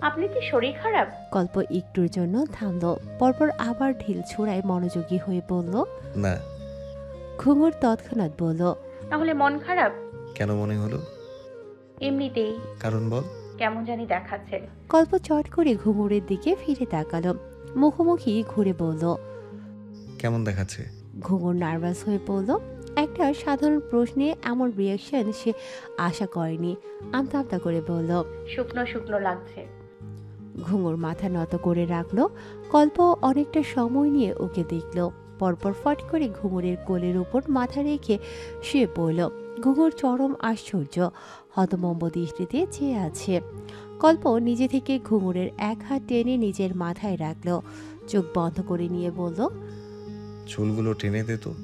আপনি কি শরীর খারাপ? কল্প একটুর জন্য থামলো, পরপর আবার ঢিল ছোড়ায় মনোযোগী হয়ে বলল। না। ঘুঙুর তৎক্ষণাৎ বলল। তাহলে মন খারাপ? কেন মনে হলো? এমনিতেই কারণ বল। কেমন জানি দেখাচ্ছে। কল্প চট করে ঘুঙুরের দিকে ফিরে তাকালো, মুখোমুখি ঘুরে বলল। কেমন দেখাচ্ছে? ঘুঙুর নার্ভাস হয়ে পড়ল। একটা সাধারণ প্রশ্নে এমন রিয়াকশন সে আশা করেনি। আমতা আমতা করে বলল। শুকনো শুকনো লাগছে। ঘুঙুর মাথা নত করে রাখলো। কল্প অনেকটা সময় নিয়ে ওকে দেখল, পরপর ফট করে ঘুঙুরের কোলের উপর মাথা রেখে শুয়ে পড়ল। ঘুঙুর চরম আশ্চর্য, হতমম্ব দৃষ্টিতে চেয়ে আছে। কল্প নিজে থেকে ঘুঙুরের এক হাত টেনে নিজের মাথায় রাখলো, চোখ বন্ধ করে নিয়ে বলল। চুলগুলো টেনে দে তো।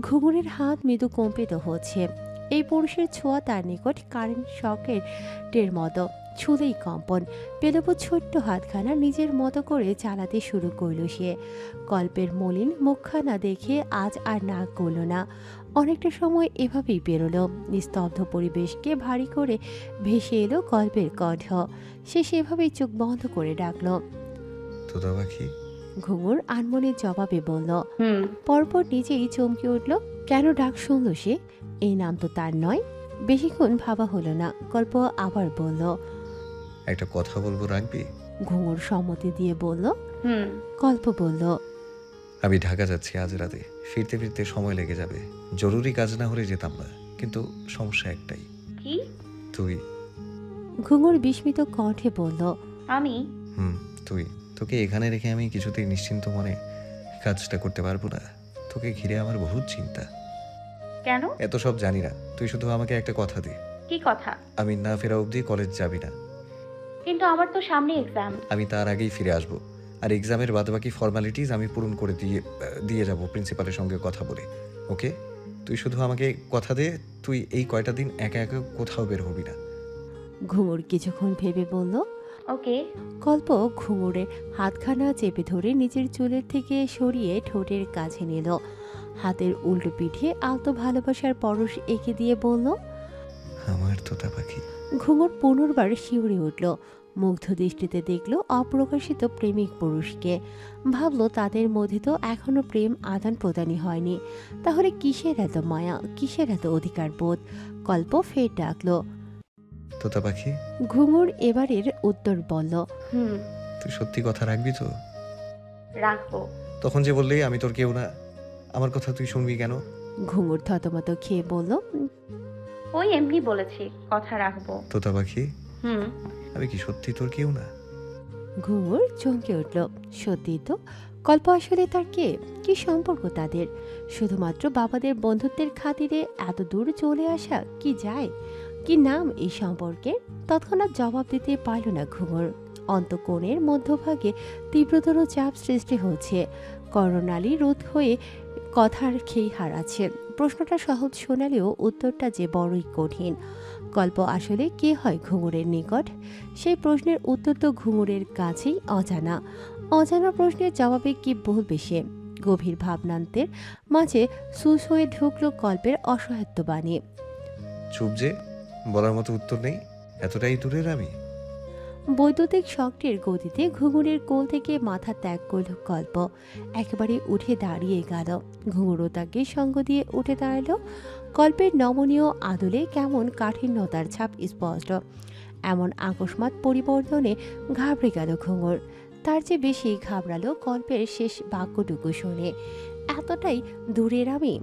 ঘুঙুরের হাত মৃদু কম্পিত হচ্ছে। এই পুরুষের ছোঁয়া তার নিকট কারেন্ট শকের টের মতো, ছুঁলেই কম্পন। পেলব ছোট্ট হাতখানা নিজের মতো করে চালাতে শুরু করল সে। কল্পের মলিন মুখখানা দেখে আজ আর নাক গলল না। অনেকটা সময় এভাবেই পেরোলো। নিস্তব্ধ পরিবেশকে ভারী করে ভেসে এলো কল্পের কণ্ঠ। সে সেভাবেই চোখ বন্ধ করে ডাকল। তোতা পাখি। ঘুঙুর আনমনের জবাবে বলল। হুম। পরপর নিজেই চমকে উঠল। কেন ডাক শুনল সে? এই নাম তো তার নয়। বেশিক্ষণ ভাবা হলো না, গল্প আবার বলল। একটা কথা বলবো, রাখবি? ঘুঙুর সম্মতি দিয়ে বলল। হুম। গল্প বলল। আমি ঢাকা যাচ্ছি আজ রাতে, ফিরতে ফিরতে সময় লেগে যাবে। জরুরি কাজ না হলে যেতাম না, কিন্তু সমস্যা একটাই। কি? তুই। ঘুঙুর বিস্মিত কণ্ঠে বলল। আমি? তুই। তোকে এখানে রেখে আমি কিছুতেই নিশ্চিন্ত মনে কাজটা করতে পারবো না। তোকে ঘিরে আমার বহুত চিন্তা। কেন? এত সব জানি না, তুই শুধু আমাকে একটা কথা দে। কি কথা? আমি না ফেরা অবধি কলেজ যাবি না। কিন্তু আমার তো সামনে এক্সাম। আমি তার আগেই ফিরে আসব, আর এক্সামের বাদবাকি ফর্মালিটিস আমি পূরণ করে দিয়ে যাব প্রিন্সিপালের সঙ্গে কথা বলে। ওকে? তুই শুধু আমাকে কথা দে, তুই এই কয়টা দিন একা একা কোথাও বের হবি না। ঘুঙুর কিছুক্ষণ ভেবে বলল। ওকে। কল্প ঘুঙুরের হাতখানা চেপে ধরে নিজের চুলের থেকে সরিয়ে ঠোঁটের কাছে নিল। হাতের উল্টো পিঠে আলতো ভালোবাসার পরশ এঁকে দিয়ে বলল। আমার তোতা পাখি। ঘুঙুর পুনর্বার শিউরে উঠল। মুগ্ধ দৃষ্টিতে দেখল অপ্রকাশিত প্রেমিক পুরুষকে। ভাবল তাদের মধ্যে তো এখনো প্রেম আদান প্রদানই হয়নি। তাহলে কিসের এত মায়া, কিসের এত অধিকার বোধ? কল্প ফের ডাকল। তোতা পাখি। ঘুঙুর এবারের উত্তর বলল। হুম। তুই সত্যি কথা রাখবি তো? রাখবো। তখন যে বললি আমি তোর কেউ না, আমার কথা তুই শুনবি কেন? ঘুঙুর থতমত খেয়ে বলল। ওই এমনি বলেছি, কথা রাখবো। তোতা পাখি। হুম। আমি কি সত্যি তোর কেউ না? ঘুঙুর চমকে উঠল। সত্যি তো, কল্প আসলে তার কে? কি সম্পর্ক তাদের? শুধুমাত্র বাবাদের বন্ধুত্বের খাতিরে এত দূর চলে আসা কি যায়? কি নাম এই সম্পর্কের? তৎক্ষণাৎ জবাব দিতে পারল না ঘুঙুর। অন্তঃকোণের মধ্যভাগে তীব্রতর চাপ সৃষ্টি হচ্ছে। করণালী রোধ হয়ে কথার খেই হারাচ্ছে। প্রশ্নটা সহজ শোনালেও উত্তরটা যে বড়ই কঠিন। গল্প আসলে কে হয় ঘুঙুরের নিকট? সেই প্রশ্নের উত্তর তো ঘুঙুরের কাছেই অজানা। অজানা প্রশ্নের জবাবে কি বলবে সে? গভীর ভাবনান্তের মাঝে সুস হয়ে ঢুকল কল্পের অসহায়ত্ব বাণী। চুপ যে, বলার মতো উত্তর নেই? এতটাই দূরের আমি? বৈদ্যুতিক শকটির গতিতে ঘুঙুরের কোল থেকে মাথা ত্যাগ করল কল্প। একেবারে উঠে দাঁড়িয়ে গেল। ঘুঙুরও তাকে সঙ্গ দিয়ে উঠে দাঁড়ালো। কল্পের নমনীয় আদলে কেমন কাঠিন্যতার ছাপ স্পষ্ট। এমন আকস্মাৎ পরিবর্তনে ঘাবড়ে গেল ঘুঙুর। তার চেয়ে বেশি ঘাবড়ালো কল্পের শেষ বাক্যটুকু শুনে। এতটাই দূরের আমি,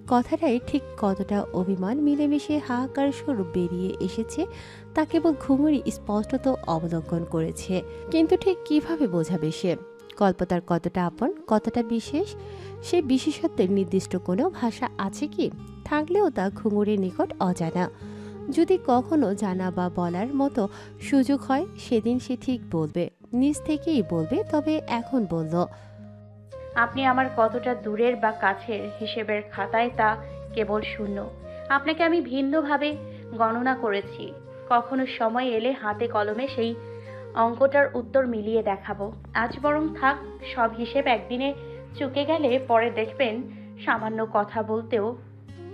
কথাটাই ঠিক কতটা অভিমান মিলেমিশে হাহাকার স্বরূপ বেরিয়ে এসেছে তা কেবল ঘুঙুরই স্পষ্টত অবলোকন করেছে। কিন্তু ঠিক কিভাবে বোঝাবে সে কল্পতার কতটা আপন, কতটা বিশেষ? সে বিশেষত্বের নির্দিষ্ট কোনো ভাষা আছে কি? থাকলেও তা ঘুঙুরের নিকট অজানা। যদি কখনো জানা বা বলার মতো সুযোগ হয়, সেদিন সে ঠিক বলবে, নিজ থেকেই বলবে। তবে এখন বলল। আপনি আমার কতটা দূরের বা কাছের হিসেবের খাতায় তা কেবল শূন্য। আপনাকে আমি ভিন্নভাবে গণনা করেছি। কখনো সময় এলে হাতে কলমে সেই অঙ্কটার উত্তর মিলিয়ে দেখাবো। আজ বরং থাক সব হিসেব। একদিনে চুকে গেলে পরে দেখবেন সামান্য কথা বলতেও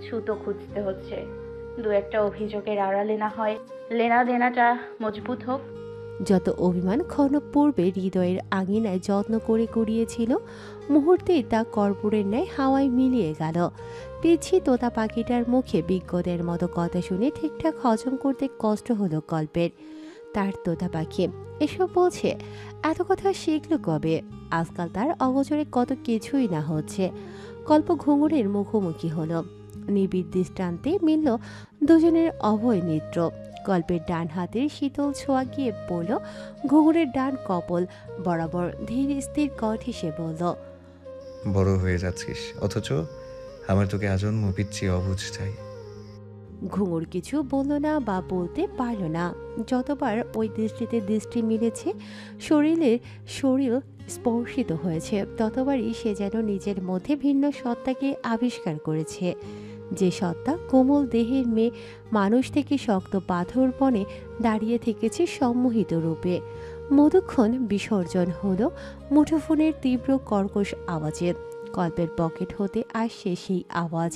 ছুতো খুঁজতে হচ্ছে। দু একটা অভিযোগের আড়ালে না হয় লেনা দেনাটা মজবুত হোক। যত অভিমান ক্ষণ পূর্বে হৃদয়ের আঙিনায় যত্ন করে কুড়িয়েছিল, মুহূর্তেই তা কর্পূরের ন্যায় হাওয়ায় মিলিয়ে গেল। পিচ্ছি তোতা পাখিটার মুখে বিজ্ঞদের মতো কথা শুনে ঠিকঠাক হজম করতে কষ্ট হলো কল্পের। তার তোতা পাখি এসব বলছে, এত কথা শিখলো কবে? আজকাল তার অগোচরে কত কিছুই না হচ্ছে। কল্প ঘুঙুরের মুখোমুখি হলো। নিবিড় দৃষ্টান্তে মিলল দুজনের অভয় নেত্র। কল্পের ডান হাতের শীতল ছোঁয়া গিয়ে পড়ল ঘুঙুরের ডান কপল বরাবর। ধীর স্থির কণ্ঠে সে বলল, বড় হয়ে যাচ্ছিস, অথচ আমার তোকে আজন্ম পিচ্ছি অবুঝ চাই। ঘুঙুর কিছু বলল না বা বলতে পারল না। যতবার ওই দৃষ্টিতে দৃষ্টি মিলেছে, শরীর স্পর্শিত হয়েছে, ততবারই সে যেন নিজের মধ্যে ভিন্ন সত্তাকে আবিষ্কার করেছে। যে সত্তা কোমল দেহের মেয়ে মানুষ থেকে শক্ত পাথর বনে দাঁড়িয়ে থেকেছে সম্মোহিত রূপে। মধুক্ষণ বিসর্জন হলো মুঠোফোনের তীব্র কর্কশ আওয়াজে। কল্পের পকেট হতে আসছে সেই আওয়াজ।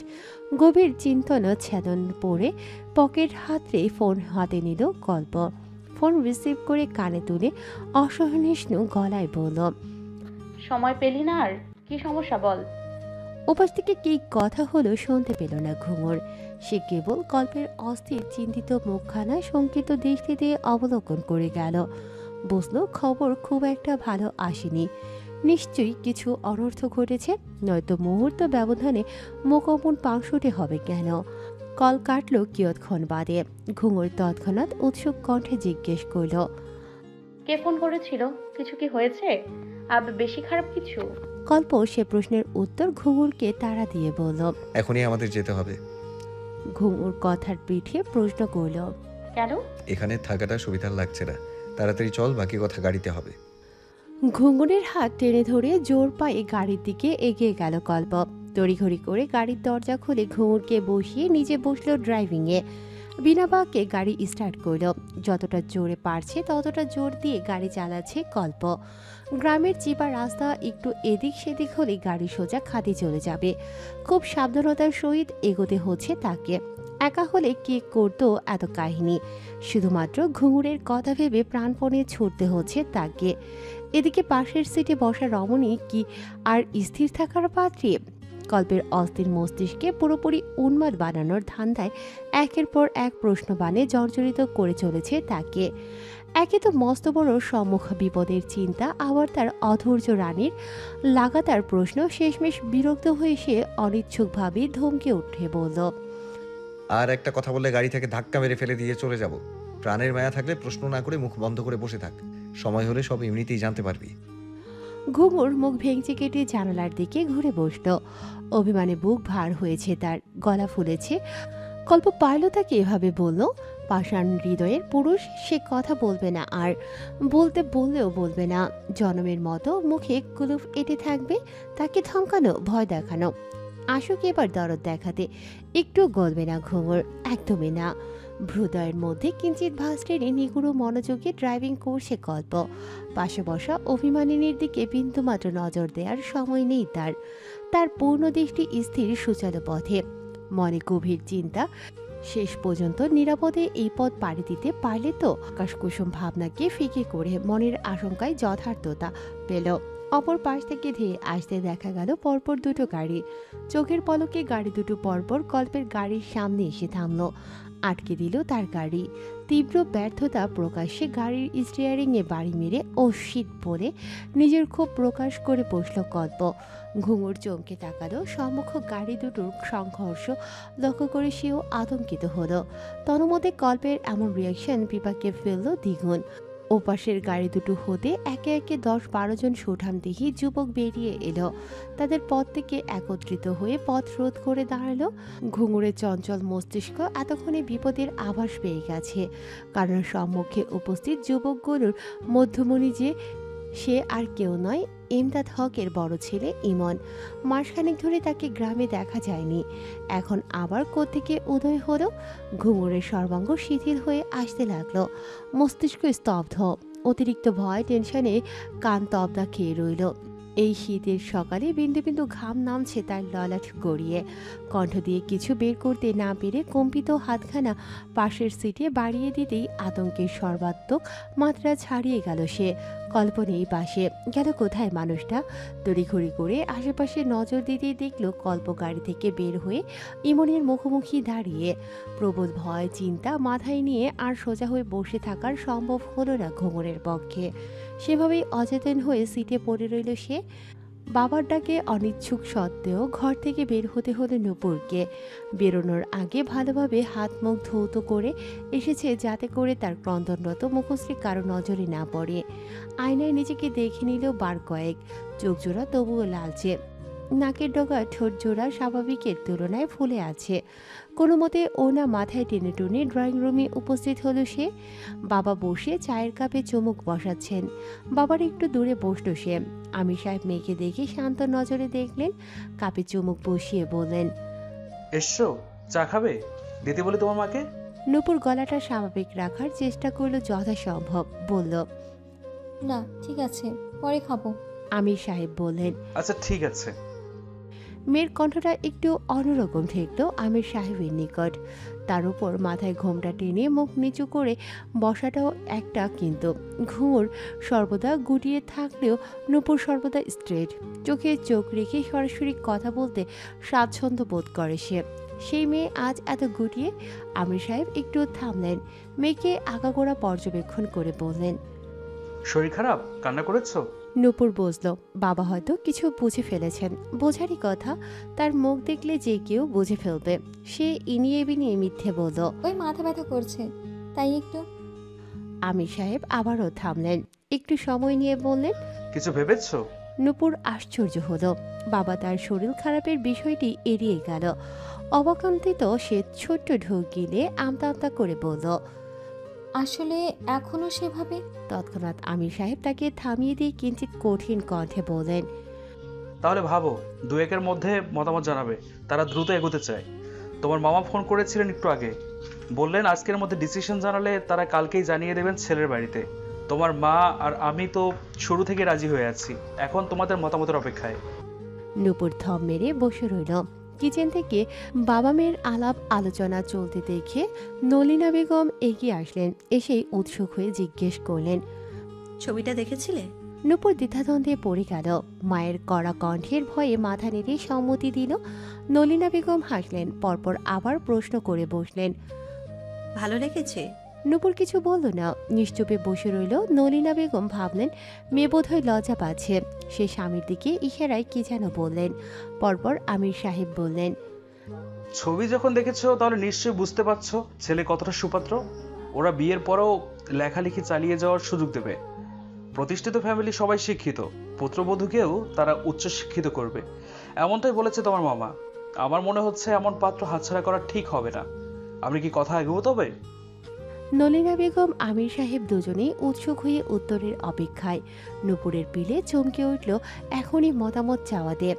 গভীর চিন্তন ছেদন পড়ে পকেট হাতড়ে ফোন হাতে নিল কল্প। ফোন রিসিভ করে কানে তুলে অসহনীষ্ণু গলায় বলল, সময় পেলি না? আর কি সমস্যা বল। ওপাশ থেকে কী কথা হলো শুনতে পেল না ঘুঙুর। সে কেবল কল্পের অস্থির চিন্তিত মুখখানা শঙ্কিত দৃষ্টিতে অবলোকন করে গেল। বুঝলো খবর খুব একটা ভালো আসেনি। নিশ্চয়ই কিছু অনর্থ ঘটেছে, নয়তো মুহূর্ত ব্যবধানে মুখোমুখ পাংশুটে হবে কেন? কল কাটল কিয়ৎক্ষণ বাদে। ঘুঙুর তৎক্ষণাৎ উৎসুক কণ্ঠে জিজ্ঞেস করল, কে ফোন করেছিল? কিছু কি হয়েছে? বেশি খারাপ কিছু? কল্প সে প্রশ্নের উত্তর ঘুঙুরকে তাড়া দিয়ে বলল। এখনই আমাদের যেতে হবে। ঘুঙুর কথার পিঠে প্রশ্ন করল, কেন? এখানে থাকাটা সুবিধার লাগছে না, তাড়াতাড়ি চল, বাকি কথা গাড়িতে হবে। ঘুঙুরের হাত টেনে ধরে জোর পায়ে গাড়ির দিকে এগিয়ে গেল কল্প। তড়িঘড়ি করে গাড়ির দরজা খুলে ঘুঙুরকে বসিয়ে নিজে বসলো ড্রাইভিংয়ে। বিনা বাক্যে গাড়ি স্টার্ট করল। যতটা জোরে পারছে ততটা জোর দিয়ে গাড়ি চালাচ্ছে কল্প। গ্রামের চিপা রাস্তা, একটু এদিক সেদিক হলে গাড়ি সোজা খাদে চলে যাবে। খুব সাবধানতার সহিত এগোতে হচ্ছে তাকে। একা হলে কে করতো এত কাহিনী? শুধুমাত্র ঘুঙুরের কথা ভেবে প্রাণপণে ছুটতে হচ্ছে তাকে। এদিকে পাশের সিটে বসা রমণী কি আর স্থির থাকার পাত্রী? কল্পের অস্থির মস্তিষ্কে পুরোপুরি উন্মাদ বানানোর ধান্দায় একের পর এক প্রশ্নবাণে জর্জরিত করে চলেছে তাকে। একে তো মস্ত বড় সম্মুখ বিপদের চিন্তা, আবার তার অধৈর্য রানীর লাগাতার প্রশ্ন। শেষমেশ বিরক্ত হয়ে সে অনিচ্ছুকভাবে ধমকে উঠে বলল, আর একটা কথা বললে গাড়ি থেকে ধাক্কা মেরে ফেলে দিয়ে চলে যাব। প্রাণের মায়া থাকলে প্রশ্ন না করে মুখ বন্ধ করে বসে থাক, সময় হলে সব এমনিতেই জানতে পারবি। ঘুঙুর মুখ ভেঙচি কেটে জানালার দিকে ঘুরে বসল। অভিমানে বুক ভার হয়েছে, তার গলা ফুলেছে। কল্প পারল তাকে এভাবে বলল। পাষাণ হৃদয়ের পুরুষ, সে কথা বলবে না, আর বলতে বললেও বলবে না। জনমের মতো মুখে কুলুপ এঁটে থাকবে। তাকে ধমকানো, ভয় দেখানো, আসুক এবার দরদ দেখাতে, একটু গলবে না ঘুঙুর, একদমই না। হৃদয়ের মধ্যে কিঞ্চিত ভাস টেনে নিগুড়ো মনোযোগে ড্রাইভিং করছে কল্প। পাশে বসা অভিমানিনীর দিকে বিন্দুমাত্র নজর দেওয়ার সময় নেই তার। তার পূর্ণ দৃষ্টি স্থির সুচালো পথে। মনে গভীর চিন্তা, শেষ পর্যন্ত নিরাপদে এই পথ পাড়ি দিতে পারলে তো। আকাশকুসুম ভাবনাকে ফিকে করে মনের আশঙ্কায় যথার্থতা পেল। অপর পাশ থেকে ধেয়ে আসতে দেখা গেল পরপর দুটো গাড়ি। চোখের পলকে গাড়ি দুটো পরপর কল্পের গাড়ির সামনে এসে থামলো। আটকে দিল তার গাড়ি। তীব্র ব্যর্থতা প্রকাশ্যে গাড়ির স্টিয়ারিংয়ে বাড়ি মেরে অশ্বিত বলে নিজের ক্ষোভ প্রকাশ করে বসল কল্প। ঘুঙুর চমকে তাকালো। সম্মুখ গাড়ি দুটোর সংঘর্ষ লক্ষ্য করে সেও আতঙ্কিত হলো। তন্মধ্যে কল্পের এমন রিয়াকশন বিপাকে ফেলল দ্বিগুণ। ওপাশের গাড়ি দুটো হতে একে একে 10-12 জন সুঠামদেহী যুবক বেরিয়ে এলো। তাদের পথ থেকে একত্রিত হয়ে পথ রোধ করে দাঁড়ালো। ঘুঙুরের চঞ্চল মস্তিষ্ক এতক্ষণে বিপদের আভাস পেয়ে গেছে, কারণ সম্মুখে উপস্থিত যুবকগুলোর মধ্যমণি যে সে আর কেউ নয়, এমদাদ হকের বড় ছেলে ইমন। মাসখানেক ধরে তাকে গ্রামে দেখা যায়নি, এখন আবার কোত্থেকে উদয় হলো। ঘুঙুরের সর্বাঙ্গ শিথিল হয়ে আসতে লাগলো। মস্তিষ্ক স্তব্ধ। অতিরিক্ত ভয় টেনশনে কান তবদা খেয়ে রইল। এই শীতের সকালে বিন্দু বিন্দু ঘাম নামছে তার ললাট গড়িয়ে। কণ্ঠ দিয়ে কিছু বের করতে না পেরে কম্পিত হাতখানা পাশের সিটে বাড়িয়ে দিতেই আতঙ্কের সর্বাত্মক মাত্রা ছাড়িয়ে গেল সে। কল্পনেই পাশে গেল কোথায় মানুষটা। তড়িঘড়ি করে আশেপাশে নজর দিতেই দেখল কল্প গাড়ি থেকে বের হয়ে ইমনের মুখোমুখি দাঁড়িয়ে। প্রবল ভয় চিন্তা মাথায় নিয়ে আর সোজা হয়ে বসে থাকার সম্ভব হলো না ঘুঙুরের পক্ষে। সেভাবেই অচেতন হয়ে সিটে পড়ে রইল সে। বাবার ডাকে অনিচ্ছুক সত্ত্বেও ঘর থেকে বের হতে হলো নূপুরকে। বেরোনোর আগে ভালোভাবে হাত মুখ ধৌত করে এসেছে যাতে করে তার ক্রন্দনরত মুখশ্রী কারো নজরে না পড়ে। আয়নায় নিজেকে দেখে নিল বার কয়েক। চোখ জোড়া তবুও লালচে, নাকের ডগা ঠোঁট জোড়া স্বাভাবিকের তুলনায় ফুলে আছে। কোনো মতে ওনা মাথায় টেনে টুনে ড্রয়িং রুমে উপস্থিত হলো সে। বাবা বসে চায়ের কাপে চুমুক বসাচ্ছেন। বাবার একটু দূরে বসলো সে। আমির সাহেব মেয়েকে দেখে শান্ত নজরে দেখলেন, কাপে চুমুক বসিয়ে বললেন, এসছো, চা খাবে? দিতে বলে তোমার মাকে। নূপুর গলাটা স্বাভাবিক রাখার চেষ্টা করলো যথাসম্ভব। বলল, না ঠিক আছে, পরে খাবো। আমির সাহেব বললেন। আচ্ছা ঠিক আছে। মেয়ের কণ্ঠটা একটু অন্যরকম ঠেকল আমির সাহেবের নিকট। তার উপর মাথায় ঘোমটা টেনে মুখ নিচু করে বসাটাও একটা। কিন্তু ঘুঙুর সর্বদা গুটিয়ে থাকলেও নূপুর সর্বদা স্ট্রেট। চোখে চোখ রেখে সরাসরি কথা বলতে স্বাচ্ছন্দ্য বোধ করে সে। সেই মেয়ে আজ এত গুটিয়ে। আমির সাহেব একটু থামলেন, মেয়েকে আগাগোড়া পর্যবেক্ষণ করে বললেন, শরীর খারাপ? কান্না করেছো? নূপুর বুঝল বাবা হয়তো কিছু বুঝে ফেলেছেন। বোঝারই কথা, তার মুখ দেখলে যে কেউ বুঝে ফেলবে। সে ইনিয়ে বিনিয়ে মিথ্যে বলল, ওই মাথা ব্যথা করছে তাই একটু। আমির সাহেব আবারও থামলেন, একটু সময় নিয়ে বললেন, কিছু ভেবেছো? নূপুর আশ্চর্য হলো। বাবা তার শরীর খারাপের বিষয়টি এড়িয়ে গেল। অবাকান্তিত সে ছোট্ট ঢোক গিলে আমতা আমতা করে বলল, আসলে এখনো সেভাবে। তৎক্ষণাৎ আমির সাহেব তাকে থামিয়ে দিয়ে কিঞ্চিত কঠিন কণ্ঠে বললেন, তাহলে ভাবো, দু একের মধ্যে মতামত জানাবে। তারা দ্রুত এগোতে চায়। তোমার মামা ফোন করেছিলেন একটু আগে, বললেন আজকের মধ্যে ডিসিশন জানালে তারা কালকেই জানিয়ে দেবেন ছেলের বাড়িতে। তোমার মা আর আমি তো শুরু থেকে রাজি হয়ে আছি, এখন তোমাদের মতামতের অপেক্ষায়। নূপুর থম মেরে বসে রইল। কিচেন থেকে বাবা মেয়ের আলাপ আলোচনা চলতে দেখে নলিনা বেগম এগিয়ে আসলেন। এসেই উৎসুক হয়ে জিজ্ঞেস করলেন, ছবিটা দেখেছিলে? নূপুর দ্বিধাদ্বন্দ্বে পড়ে গেল। মায়ের কড়া কণ্ঠের ভয়ে মাথা নেড়ে সম্মতি দিল। নলিনা বেগম হাসলেন, পরপর আবার প্রশ্ন করে বসলেন। ভালো লেগেছে? নূপুর কিছু বলল না, নিশ্চুপে বসে রইল। নলিনা বেগম ভাবলেন মেয়ে বোধহয় লজ্জা পাচ্ছে। সে স্বামীর দিকে ইশারায় কি যেন বললেন। পরপর আমির সাহেব বললেন, ছবি যখন দেখেছো তাহলে নিশ্চয়ই বুঝতে পারছো ছেলে কতটা সুপাত্র। ওরা বিয়ের পরেও লেখালেখি চালিয়ে যাওয়ার সুযোগ দেবে। প্রতিষ্ঠিত ফ্যামিলি, সবাই শিক্ষিত। পুত্রবধূকেও তারা উচ্চশিক্ষিত করবে, এমনটাই বলেছে তোমার মামা। আমার মনে হচ্ছে এমন পাত্র হাতছাড়া করা ঠিক হবে না। আপনি কি কথা এগোবো তবে? নলিনা বেগম আমির সাহেব দুজনেই উৎসুক হয়ে উত্তরের অপেক্ষায়। নূপুরের পিলে চমকে উঠল এখনই মতামত চাওয়াতে।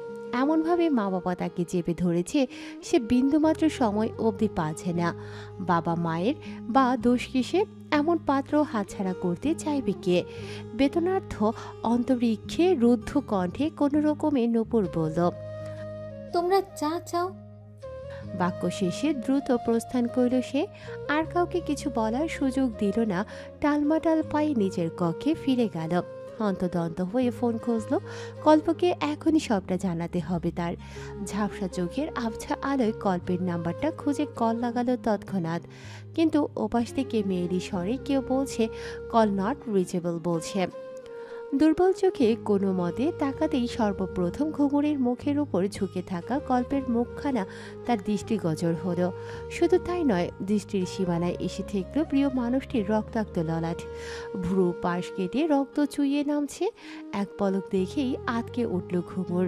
এমনভাবে মা বাবা তাকে চেপে ধরেছে, সে বিন্দুমাত্র সময় অবধি পাচ্ছে না। বাবা মায়ের বা দোষ কিসে? এমন পাত্র হাতছাড়া করতে চাইবে কে? বেতনার্থ অন্তরিক্ষে রুদ্ধ কণ্ঠে কোনো রকমে নূপুর বলল, তোমরা যা চাও। বাক্য শেষে দ্রুত প্রস্থান করল সে। আর কাউকে কিছু বলার সুযোগ দিল না। টালমাটাল পায়ে নিজের কক্ষে ফিরে গেল। হন্তদন্ত হয়ে ফোন খুঁজল। কল্পকে এখনই সবটা জানাতে হবে তার। ঝাপসা চোখের আবছা আলোয় কল্পের নাম্বারটা খুঁজে কল লাগালো তৎক্ষণাৎ। কিন্তু ওপাশ থেকে মেয়েলি স্বরে কেউ বলছে কল নট রিচেবল বলছে। দুর্বল চোখে কোনো মতে তাকাতেই সর্বপ্রথম ঘুঙুরের মুখের উপর ঝুঁকে থাকা কল্পের মুখখানা তার দৃষ্টিগোচর হলো। শুধু তাই নয়, দৃষ্টির সীমানায় এসে ঠেকল প্রিয় মানুষটির রক্তাক্ত ললাট। ভ্রু পাশ কেটে রক্ত চুইয়ে নামছে। এক পলক দেখেই আটকে উঠল ঘুঙুর।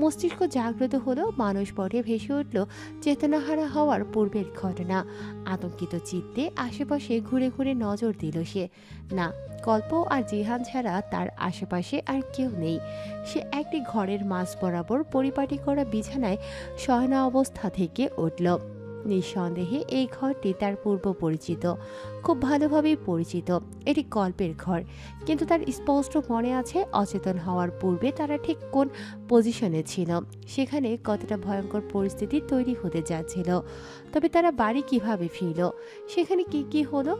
মস্তিষ্ক জাগ্রত হলো, মানুষ পটে ভেসে উঠল চেতনাহারা হওয়ার পূর্বের ঘটনা। আতঙ্কিত চিত্তে আশেপাশে ঘুরে ঘুরে নজর দিল সে। না, কল্প আর জিহান ছাড়া তার আশেপাশে আর কেউ নেই। সে একটি ঘরের মাঝ বরাবর পরিপাটি করা বিছানায় শয়না অবস্থা থেকে উঠল। নিঃসন্দেহে এই ঘরটি তার পূর্ব পরিচিত, খুব ভালোভাবেই পরিচিত। এটি কল্পের ঘর, কিন্তু তার স্পষ্ট মনে আছে অচেতন হওয়ার পূর্বে তারা ঠিক কোন পজিশনে ছিল, সেখানে কতটা ভয়ঙ্কর পরিস্থিতি তৈরি হতে যাচ্ছিল। তবে তারা বাড়ি কিভাবে ফিরল, সেখানে কি কি হলো?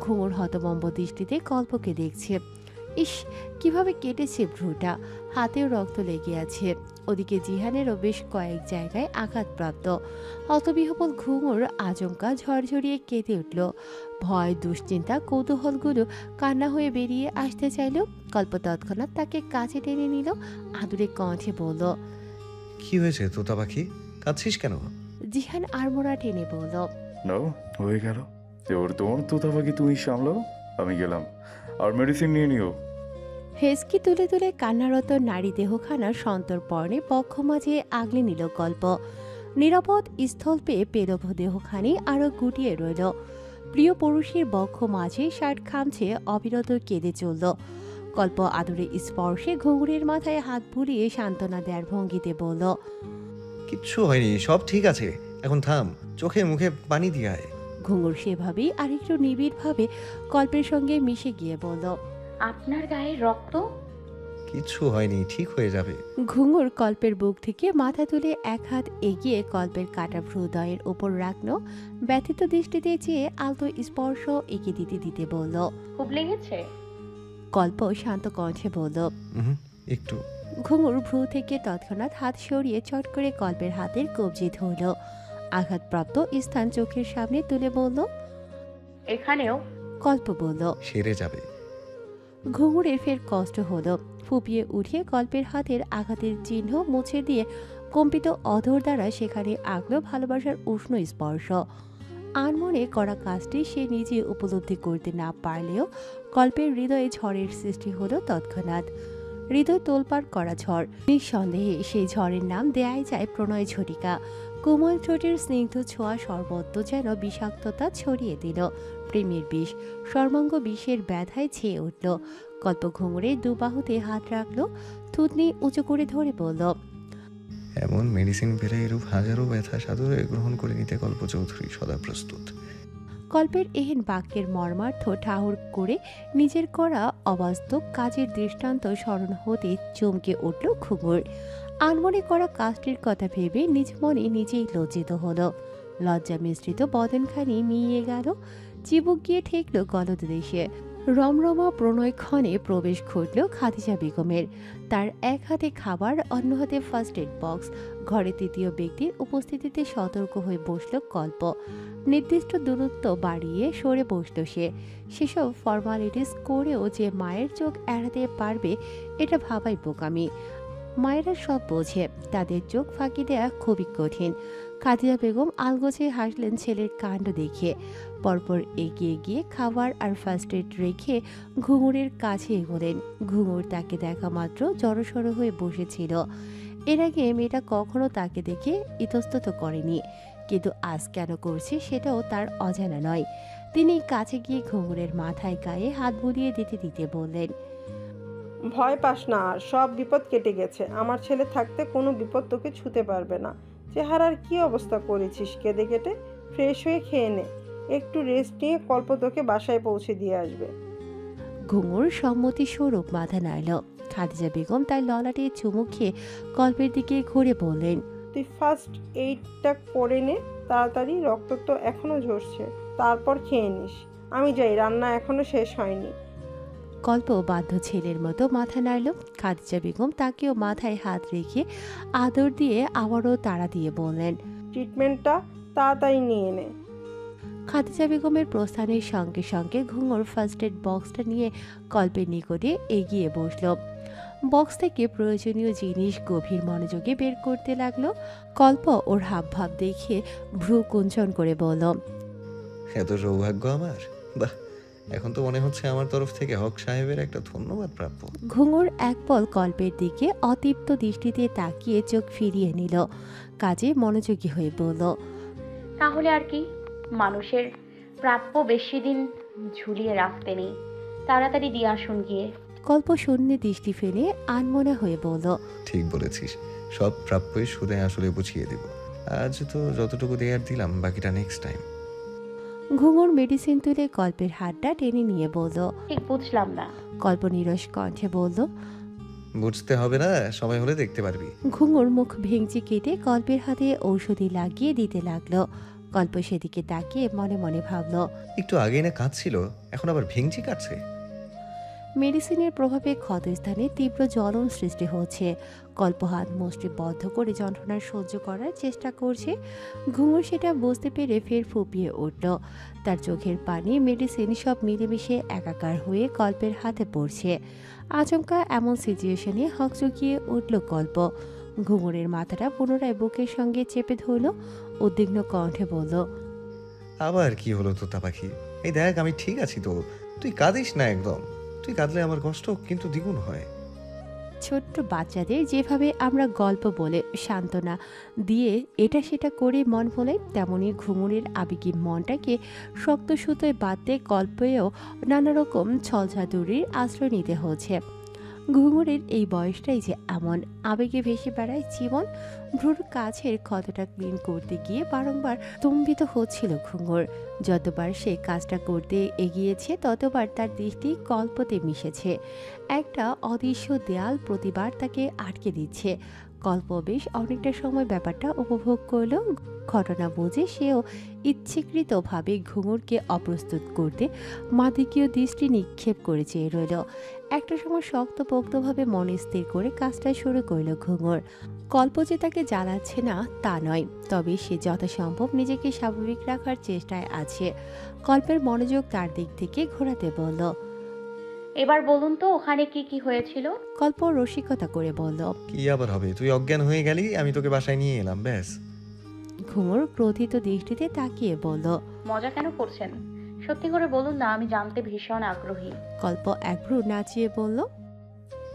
ঘুঙুর হতভম্ব দৃষ্টিতে কল্পকে দেখছে। ইস, কিভাবে কেটেছে ভ্রুটা, হাতেও রক্ত লেগে আছে। ওদিকে জিহানেরও বেশ কয়েক জায়গায় আঘাতপ্রাপ্ত। হতবিহ্বল ঘুঙুর আচমকা ঝরঝরিয়ে কেঁদে উঠল। ভয়, দুশ্চিন্তা, কৌতূহলগুলো কান্না হয়ে বেরিয়ে আসতে চাইল। কল্প তৎক্ষণাৎ তাকে কাছে টেনে নিল, আদুরে কণ্ঠে বলল। কি হয়েছে তোতা পাখি, কাঁদছিস কেন? জিহান আড়মোড়া টেনে বলল। নাও, হয়ে গেল। এবার তোমার তোতা পাখি তুমি সামলাও, আমি গেলাম। আর মেডিসিন নিয়ে নিও। হেসকি তুলে তুলে কান্নারত নারী দেহখানা সন্তর্পণে বক্ষ মাঝে আগলে নিল কল্প। নিরাপদ স্থল পেয়ে পেলভ দেহখানি আরো গুটিয়ে রইল। প্রিয় পুরুষের বক্ষ মাঝে শার্ট খামছে অবিরত কেঁদে চলল। কল্প আদরে স্পর্শে ঘুঙুরের মাথায় হাত বুলিয়ে সান্ত্বনা দেয়ার ভঙ্গিতে বলল। কিচ্ছু হয়নি, সব ঠিক আছে, এখন থাম, চোখে মুখে পানি দিয়ে আয়। ঘুঙুর সেভাবেই আরেকটু নিবিড়ভাবে কল্পের সঙ্গে মিশে গিয়ে বলল। আপনার গায়ে রক্ত? কিচ্ছু হয়নি, ঠিক হয়ে যাবে। ঘুঙুর কল্পের বুক থেকে মাথা তুলে এক হাত এগিয়ে কল্পের কাটা ভ্রুদয়ের ওপর রাখল। ব্যথিত দৃষ্টিতে চেয়ে আলতো স্পর্শ এঁকে দিতে দিতে বলল। খুব লেগেছে? কল্প শান্ত কণ্ঠে বলল। একটু। ঘুঙুর ভ্রু থেকে তৎক্ষণাৎ হাত সরিয়ে চট করে কল্পের হাতের কবজি ধরল। আঘাতপ্রাপ্ত স্থান চোখের সামনে তুলে বলল। এখানেও? কল্প বলল। সেরে যাবে। ঘুঙুরের ফের কষ্ট হলো। ফুপিয়ে উঠে কল্পের হাতের আঘাতের চিহ্ন মুছে দিয়ে কম্পিত অধর দ্বারা সেখানে আঁকল ভালোবাসার উষ্ণ স্পর্শ। আনমনে করা কাজটি সে নিজে উপলব্ধি করতে না পারলেও কল্পের হৃদয়ে ঝড়ের সৃষ্টি হলো তৎক্ষণাৎ। হৃদয় তোলপাড় করা ঝড়। নিঃসন্দেহে সেই ঝড়ের নাম দেয়াই যায় প্রণয় ঝটিকা। কোমল ঠোঁটের স্নিগ্ধ ছোঁয়া সর্বত্র যেন বিষাক্ততা ছড়িয়ে দিল। প্রেমের বিষ, সর্বাঙ্গ বিষের ব্যথায় ছেয়ে উঠল। কল্প ঘুঙুরের দুবাহুতে হাত রাখল, থুতনি উঁচু করে ধরে বলল। এমন মেডিসিন পেলে এরূপ হাজারো ব্যথা সাদরে গ্রহণ করে নিতে কল্প চৌধুরী সদা প্রস্তুত। কল্পের এহেন বাক্যের মর্মার্থ ঠাহর করে নিজের করা অবাস্তব কাজের দৃষ্টান্ত স্মরণ হতে চমকে উঠল ঘুঙুর। আনমনে করা কাজটির কথা ভেবে নিজ মনে নিজেই লজ্জিত হলো। লজ্জা মিশ্রিত বদনখানি মিইয়ে গেল, চিবুক গিয়ে ঠেকল গলদেশে। রমরমা প্রণয় ক্ষণে প্রবেশ ঘটল খাদিজা বেগমের। তার এক হাতে খাবার, অন্য হাতে ফার্স্ট এড বক্স। ঘরে তৃতীয় ব্যক্তির উপস্থিতিতে সতর্ক হয়ে বসল কল্প। নির্দিষ্ট দূরত্ব বাড়িয়ে সরে বসল সে। সেসব ফর্মালিটিস করেও যে মায়ের চোখ এড়াতে পারবে, এটা ভাবাই বোকামি। মায়েরা সব বোঝে, তাদের চোখ ফাঁকি দেয়া খুবই কঠিন। খাদিজা বেগম আলগোছে হাসলেন ছেলের কাণ্ড দেখে। পরপর এগিয়ে গিয়ে খাবার আর ফার্স্ট এড রেখে ঘুঙুরের কাছে এগোলেন। ঘুঙুর তাকে দেখা মাত্র জড়সড় হয়ে বসেছিল। এর আগে মেয়েটা কখনো তাকে দেখে ইতস্তত করেনি, কিন্তু আজ কেন করছে সেটাও তার অজানা নয়। তিনি কাছে গিয়ে ঘুঙুরের মাথায় গায়ে হাত বুলিয়ে দিতে দিতে বললেন। ভয় পাস না, আর সব বিপদ কেটে গেছে। আমার ছেলে থাকতে কোনো বিপদ তোকে ছুতে পারবে না। চেহারার কি অবস্থা করেছিস কেঁদে কেটে? ফ্রেশ হয়ে খেয়ে নে, একটু রেস্ট নিয়ে কল্প তোকে বাসায় পৌঁছে দিয়ে আসবে। ঘুঙুর সম্মতি স্বরূপ মাথা নাড়ল। খাদিজা বেগম তার ললাটে চুমুক খেয়ে কল্পের দিকে ঘুরে বললেন। তুই ফার্স্ট এইডটা করে নে তাড়াতাড়ি, রক্ত তো এখনো ঝরছে, তারপর খেয়ে নিস। আমি যাই, রান্না এখনো শেষ হয়নি। কল্প বাধ্য ছেলের মতো মাথা নাড়ল। খাদিজা বেগম তাকেও মাথায় হাত রেখে আদর দিয়ে আবারও তাড়া দিয়ে বললেন। ট্রিটমেন্টটা তাড়াতাড়ি নিয়ে নে। খাদিজা বেগমের প্রস্থানের সঙ্গে সঙ্গে ঘুঙুর ফার্স্ট এড বক্সটা নিয়ে কল্পের নিকটে এগিয়ে বসল। বক্স থেকে প্রয়োজনীয় জিনিস গভীর মনোযোগে বের করতে লাগলো। কল্প ওর হাবভাব দেখে ভ্রু কুঞ্চন করে বলল। এত সৌভাগ্য আমার, বাহ! এখন তো মনে হচ্ছে আমার তরফ থেকে হক সাহেবের একটা ধন্যবাদ প্রাপ্য। ঘুঙুর এক পল কল্পের দিকে অতৃপ্ত দৃষ্টিতে তাকিয়ে চোখ ফিরিয়ে নিল। কাজে মনোযোগী হয়ে বলল। তাহলে আর কি, মানুষের প্রাপ্য বেশি দিন ঝুলিয়ে রাখতে নেই, তাড়াতাড়ি দিয়ে আসুন গিয়ে। কল্প শূন্যে দৃষ্টি ফেলে আনমনা হয়ে বলল। ঠিক বলেছিস, সব প্রাপ্যই সুদে আসলে বুঝিয়ে দেব। আজ তো যতটুকু দেয়ার দিলাম, বাকিটা নেক্সট টাইম। ঘুঙুর মেডিসিন তুলে কল্পের হাতটা টেনে নিয়ে বলল। ঠিক বুঝলাম না। কল্প নিরস কণ্ঠে বলল। বুঝতে হবে না, সময় হলে দেখতে পারবি। ঘুঙুর মুখ ভেঙচি কেটে কল্পের হাতে ঔষধি লাগিয়ে দিতে লাগলো। কল্প সেদিকে তাকিয়ে মনে মনে ভাবল, একটু আগেই না কাঁদছিল, এখন আবার ভেঙচি কাটছে। মেডিসিনের প্রভাবে ক্ষতস্থানে তীব্র জ্বলন সৃষ্টি হচ্ছে। কল্প হাত মুষ্টি বদ্ধ করে যন্ত্রণা সহ্য করার চেষ্টা করছে। ঘুঙুর সেটা বুঝতে পেরে ফের ফুপিয়ে উঠল। তার চোখের পানি মেডিসিন সব মিলেমিশে একাকার হয়ে কল্পের হাতে পড়ছে। আচমকা এমন সিচুয়েশনে হকচকিয়ে উঠল কল্প। ঘুঙুরের মাথাটা পুনরায় বুকের সঙ্গে চেপে ধরল। উদ্বিগ্ন কণ্ঠে বলল, আবার কি হলো তোতা পাখি? এই দেখ, আমি ঠিক আছি তো, তুই কাঁদিস না একদম। তুই কাঁদলে আমার কষ্ট কিন্তু দ্বিগুণ হয়। ছোট্ট বাচ্চাদের যেভাবে আমরা গল্প বলে সান্ত্বনা দিয়ে এটা সেটা করে মন ভোলাই, তেমনি ঘুঙুরের আবেগী মনটাকে শক্ত সুতোয় বাঁধতে কল্পেও নানা রকম ছলছাতুরির আশ্রয় নিতে হচ্ছে। ঘুঙুরের এই বয়সটাই যে এমন, আবেগে ভেসে বেড়ায় জীবন। ভ্রুর কাছের ক্ষতটা ক্লিন করতে গিয়ে বারংবার স্তম্ভিত হচ্ছিল ঘুঙুর। যতবার সে কাজটা করতে এগিয়েছে ততবার তার দৃষ্টি কল্পতে মিশেছে। একটা অদৃশ্য দেয়াল প্রতিবার তাকে আটকে দিচ্ছে। কল্প বেশ অনেকটা সময় ব্যাপারটা উপভোগ করল। ঘটনা বুঝে সেও ইচ্ছাকৃতভাবে ঘুঙুরকে অপ্রস্তুত করতে মাদকীয় দৃষ্টি নিক্ষেপ করে চেয়ে রইল। একটা সময় শক্তপোক্তভাবে মনে স্থির করে কাজটা শুরু করল ঘুঙুর। কল্প যে তাকে জ্বালাচ্ছে না তা নয়, তবে সে যথাসম্ভব নিজেকে স্বাভাবিক রাখার চেষ্টায় আছে। কল্পের মনোযোগ তার দিক থেকে ঘোরাতে বলল। এবার বলুন তো ওখানে কি কি হয়েছিল? কল্প রসিকতা করে বলল। কি আবার হবে, তুই অজ্ঞান হয়ে গেলি, আমি তোকে বাসায় নিয়ে এলাম, ব্যাস। ঘুঙুর ক্রোধিত দৃষ্টিতে তাকিয়ে বলল। মজা কেন করছেন? সত্যি করে বলুন না, আমি জানতে ভীষণ আগ্রহী। কল্প একভ্রু নাচিয়ে বলল।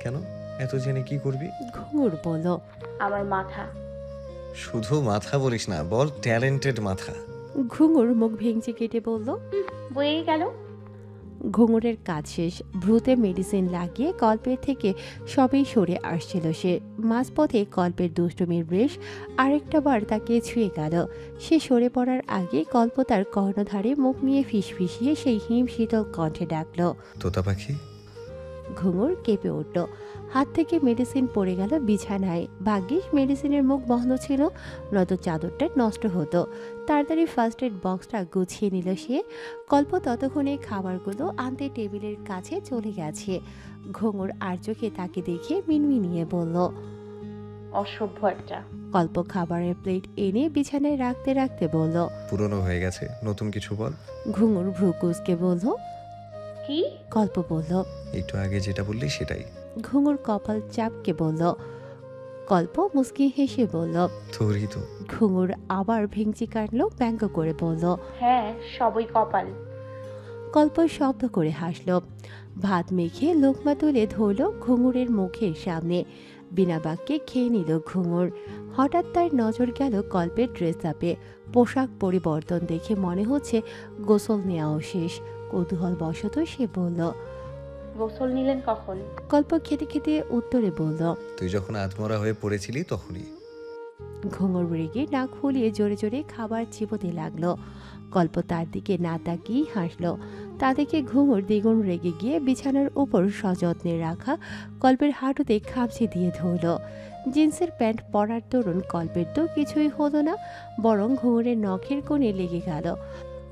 কেন, এত জেনে কি করবি? ঘুঙুর বলল। আমার মাথা। শুধু মাথা বলিস না, বল ট্যালেন্টেড মাথা। ঘুঙুর মুখ ভেঙচি কেটে বলল। বয়েই গেল। ঘুঙুরের কাজ শেষ। ভ্রুতে মেডিসিন লাগিয়ে কল্পের থেকে সবেই সরে আসছিল সে। মাঝপথে কল্পের দুষ্টুমির বেশ আরেকটা বার তাকে ছুঁয়ে গেল। সে সরে পড়ার আগে কল্প তার কর্ণধারে মুখ নিয়ে ফিসফিসিয়ে সেই হিম শীতল কণ্ঠে ডাকল। তোতা পাখি। ঘুঙুর কেঁপে উঠল। হাত থেকে মেডিসিন পড়ে গেল বিছানায়। ভাগ্যিস মেডিসিনের মুখ বন্ধ ছিল, নয়তো চাদরটা নষ্ট হতো। তাড়াতাড়ি ফার্স্ট এড বক্সটা গুছিয়ে নিল সে। কল্প ততক্ষণে খাবারগুলো আনতে টেবিলের কাছে চলে গেছে। ঘুঙুর আর চোখে তাকে দেখে মিনমিনিয়ে বলল। অসভ্য একটা। কল্প খাবারের প্লেট এনে বিছানায় রাখতে রাখতে বলল। পুরনো হয়ে গেছে, নতুন কিছু বল। ঘুঙুর ভ্রু কুঁচকে বলল। কি? কল্প বলল। একটু আগে যেটা বললি সেটাই। ঘুঙুর কপাল চাপকে বলল। কল্প মুচকি হেসে বলল। তোরই তো। ঘুঙুর আবার ভেঙচি কাটলো, ব্যঙ্গ করে বলল। হ্যাঁ, সবই কপাল। কল্প শব্দ করে হাসল। ভাত মেখে লোকমা তুলে ধরল ঘুঙুরের মুখের সামনে। বিনা বাক্যে খেয়ে নিল ঘুঙুর। হঠাৎ তার নজর গেল কল্পের ড্রেস আপে। পোশাক পরিবর্তন দেখে মনে হচ্ছে গোসল নেওয়াও শেষ। কৌতূহল বশত সে বলল। গোসল নিলেন কখন? কল্প খেতে খেতে উত্তরে বলল। তুই যখন আধমরা হয়ে পড়েছিলি তখনই। ঘুঙুর রেগে নাক ফুলিয়ে জোরে জোরে খাবার চিবোতে লাগলো। কল্প তার দিকে না তাকিয়েই হাসলো। তা দেখে ঘুঙুর দ্বিগুণ রেগে গিয়ে বিছানার উপর সযত্নে রাখা কল্পের হাঁটুতে খামচে দিয়ে ধরল। জিন্সের প্যান্ট পরার দরুন কল্পের তো কিছুই হলো না, বরং ঘুঙুরের নখের কোণে লেগে গেল।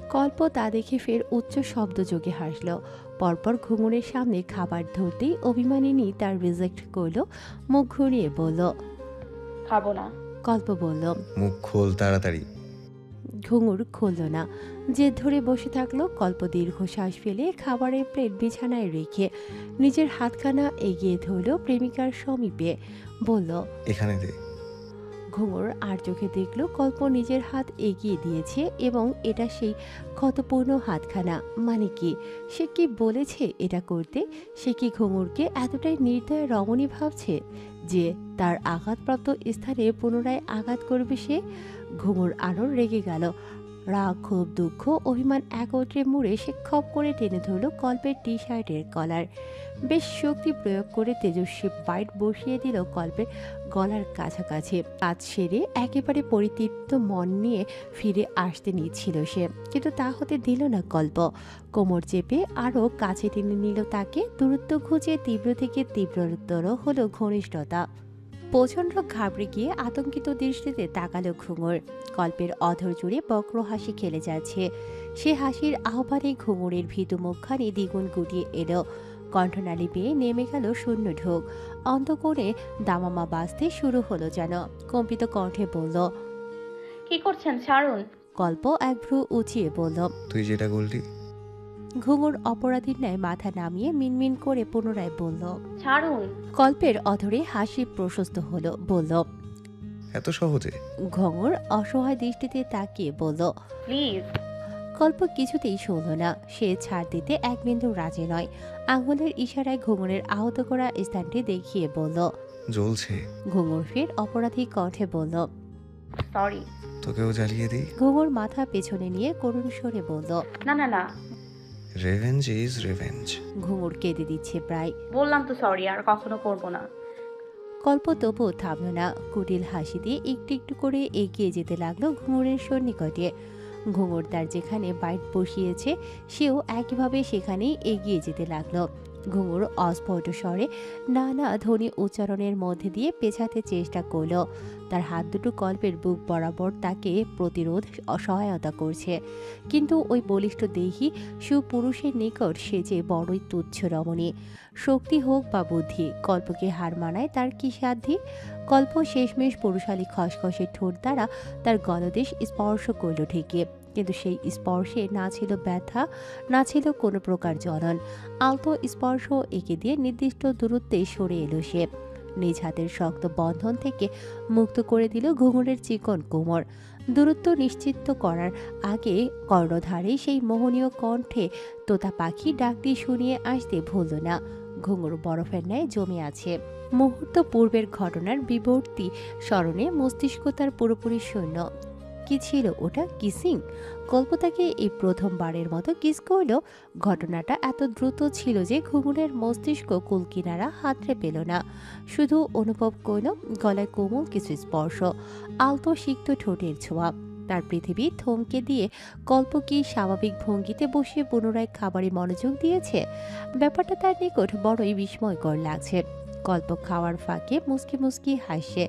কল্প তা দেখে ফের উচ্চ শব্দযোগে হাসল। পরপর ঘুঙুরের সামনে খাবার ধরতেই অভিমানিনী তার রিজেক্ট করল। মুখ ঘুরিয়ে বলল। খাবো না। কল্প বলল। মুখ খোল তাড়াতাড়ি। ঘুঙুর খুলল না, জেদ ধরে বসে থাকলো। কল্প দীর্ঘশ্বাস ফেলে খাবারের প্লেট বিছানায় রেখে নিজের হাতখানা এগিয়ে ধরল প্রেমিকার সমীপে। বলল। এখানে দে। ঘুঙুর আর চোখে দেখল কল্প নিজের হাত এগিয়ে দিয়েছে এবং এটা সেই ক্ষতপূর্ণ হাতখানা। মানে কি, সে কি বলেছে এটা করতে? সে কি ঘুঙুরকে এতটাই নির্দয় রমণী ভাবছে যে তার আঘাতপ্রাপ্ত স্থানে পুনরায় আঘাত করবে সে? ঘুঙুর আরও রেগে গেল। রাগ, ক্ষোভ, দুঃখ, অভিমান একত্রে মুড়ে সে খপ করে টেনে ধরল কল্পের টি শার্টের কলার। বেশ শক্তি প্রয়োগ করে তেজস্বী বাইট বসিয়ে দিল কল্পের গলার কাছাকাছি। কাজ সেরে একেবারে পরিতৃপ্ত মন নিয়ে ফিরে আসতে নিচ্ছিল সে, কিন্তু তা হতে দিল না কল্প। কোমর চেপে আরও কাছে টেনে নিল তাকে। দূরত্ব খুঁজে তীব্র থেকে তীব্রতর হলো ঘনিষ্ঠতা। প্রচণ্ড ঘাবড়ে গিয়ে আতঙ্কিত দৃষ্টিতে তাকালো ঘুঙুর। কল্পের অধর জুড়ে বক্র হাসি খেলে যাচ্ছে। সে হাসির আহ্বানে ঘুঙুরের ভীতু মুখখানি দ্বিগুণ গুটিয়ে এলো। কণ্ঠনালী পেয়ে নেমে গেল শূন্য ঢোক। অন্তঃকোণে দামামা বাজতে শুরু হলো যেন। কম্পিত কণ্ঠে বলল, কি করছেন? ছাড়ুন। কল্প এক ভ্রু উঁচিয়ে বলল। তুই যেটা বললি। ঘুঙুর অপরাধীর ন্যায় মাথা নামিয়ে মিনমিন করে পুনরায় বলল। ছাড়ুন। কল্পের অধরে হাসি প্রশস্ত হলো, বলল। এত সহজে? ঘুঙুর অসহায় দৃষ্টিতে তাকিয়ে বলল। প্লিজ। কল্প কিছুতেই শুনল না। সে ছাড় দিতে এক বিন্দু রাজি নয়। আঙুলের ইশারায় ঘুঙুরের আহত করা স্থানটি দেখিয়ে বলল। জ্বলছে। ঘুঙুর ফের অপরাধী কণ্ঠে বলল। সরি। তোকেও জ্বালিয়ে দিই? ঘুঙুর মাথা পেছনে নিয়ে করুণ স্বরে বলল। না না না, রেভেঞ্জ ইজ রেভেঞ্জ। ঘুঙুর কেঁদে দিচ্ছে প্রায়। বললাম তো সরি, আর কখনো করবো না। কল্প তবুও থামল না। কুটিল হাসি দিয়ে একটু একটু করে এগিয়ে যেতে লাগলো ঘুঙুরের সন্নিকটে। ঘুঙুর তার যেখানে বাইট বসিয়েছে সেও একইভাবে সেখানেই এগিয়ে যেতে লাগলো। ঘুঙুর অস্ফুট স্বরে নানা ধ্বনি উচ্চারণের মধ্যে দিয়ে পেছাতে চেষ্টা করলো। তার হাত দুটো কল্পের বুক বরাবর তাকে প্রতিরোধ সহায়তা করছে, কিন্তু ওই বলিষ্ঠ দেহী সুপুরুষের নিকট সে যে বড়ই তুচ্ছ রমণী। শক্তি হোক বা বুদ্ধি, কল্পকে হার মানায় তার কি সাধ্যি? কল্প শেষমেশ পুরুষালী খসখসে ঠোঁট দ্বারা তার গলদেশ স্পর্শ করল ঠিকই, কিন্তু সেই স্পর্শে না ছিল ব্যথা, না ছিল কোনো প্রকার জ্বলন। আলতো স্পর্শ এঁকে দিয়ে নির্দিষ্ট দূরত্বে সরে এলো সে। নিজ হাতের শক্ত বন্ধন থেকে মুক্ত করে দিল ঘুঙুরের চিকন কোমর। দূরত্ব নিশ্চিত করার আগে কর্ণধারে সেই মোহনীয় কণ্ঠে তোতা পাখি ডাকটি শুনিয়ে আসতে ভুলল না। ঘুঙুর বরফের ন্যায় জমে আছে। মুহূর্ত পূর্বের ঘটনার বিবর্তী স্মরণে মস্তিষ্ক তার পুরোপুরি শূন্য। কি ছিল ওটা? কিসিং? কল্প তাকে এই প্রথমবারের মতো কিস করল। ঘটনাটা এত দ্রুত ছিল যে ঘুঙুরের মস্তিষ্ক কুলকিনারা হাতড়ে পেল না। শুধু অনুভব করল গলায় কোমল কিছু স্পর্শ, আলতো সিক্ত ঠোঁটের ছোঁয়া। তার পৃথিবী থমকে দিয়ে কল্প কি স্বাভাবিক ভঙ্গিতে বসে পুনরায় খাবারে মনোযোগ দিয়েছে? ব্যাপারটা তার নিকট বড়ই বিস্ময়কর লাগছে। কল্প খাওয়ার ফাঁকে মুসকি মুসকি হাসছে।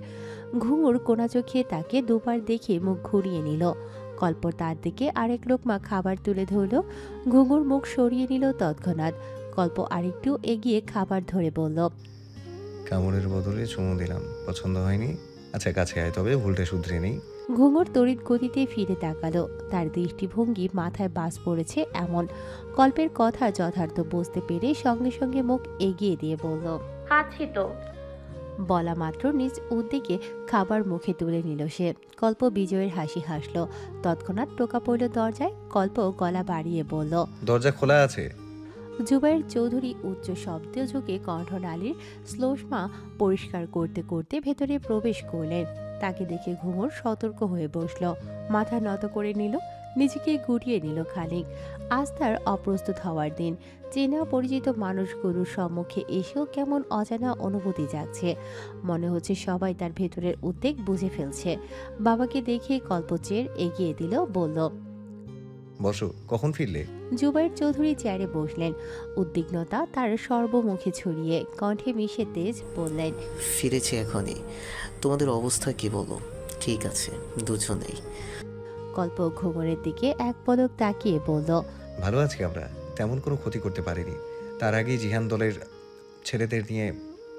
ঘুঙুর কোনা চোখে তাকে দুবার দেখে মুখ ঘুরিয়ে নিল। কল্প তার দিকে আরেক লোকমা খাবার তুলে ধরল। ঘুঙুর মুখ সরিয়ে নিল তৎক্ষণাৎ। কল্প আরেকটু এগিয়ে খাবার ধরে বলল। কামড়ের বদলে চুমু দিলাম, পছন্দ হয়নি? আচ্ছা কাছে আয়, তবে ভুলটা শুধরে নেই। ঘুঙুর তড়িৎ গতিতে ফিরে তাকালো। তার দৃষ্টিভঙ্গি মাথায় বাজ পড়েছে এমন। কল্পের কথা যথার্থ বুঝতে পেরে সঙ্গে সঙ্গে মুখ এগিয়ে দিয়ে বলল। খাচ্ছি তো। বলা মাত্র নিজ উদ্যোগে খাবার মুখে তুলে নিল সে। কল্প বিজয়ের হাসি হাসল। তৎক্ষণাৎ টোকা পড়ল দরজায়। কল্প গলা বাড়িয়ে বলল। দরজা খোলা আছে। জুবাইর চৌধুরী উচ্চ শব্দযোগে কণ্ঠনালীর শ্লোষ্মা পরিষ্কার করতে করতে ভেতরে প্রবেশ করলেন। তাকে দেখে ঘুঙুর সতর্ক হয়ে বসল। মাথা নত করে নিল, নিজেকে গুটিয়ে নিল খানিক। আজ তার অপ্রস্তুত হওয়ার দিন। চেনা পরিচিত মানুষগুলোর সম্মুখে এসেও কেমন অজানা অনুভূতি জাগছে। মনে হচ্ছে সবাই তার ভেতরের উদ্বেগ বুঝে ফেলছে। বাবাকে দেখে কল্পচের এগিয়ে দিল, বলল। বসো, কখন ফিরলে? জুবাইর চৌধুরী চেয়ারে বসলেন। উদ্বিগ্নতা তার সর্বমুখে ছড়িয়ে কণ্ঠে মিশে তেজ বললেন। ফিরেছি এখনই। তোমাদের অবস্থা কি বলো? ঠিক আছে দুজনেই? কল্প ঘুঙুরের দিকে এক পলক তাকিয়ে বলল। ভালো আছি আমরা, তেমন কোনো ক্ষতি করতে পারিনি। তার আগেই জিহান দলের ছেলেদের নিয়ে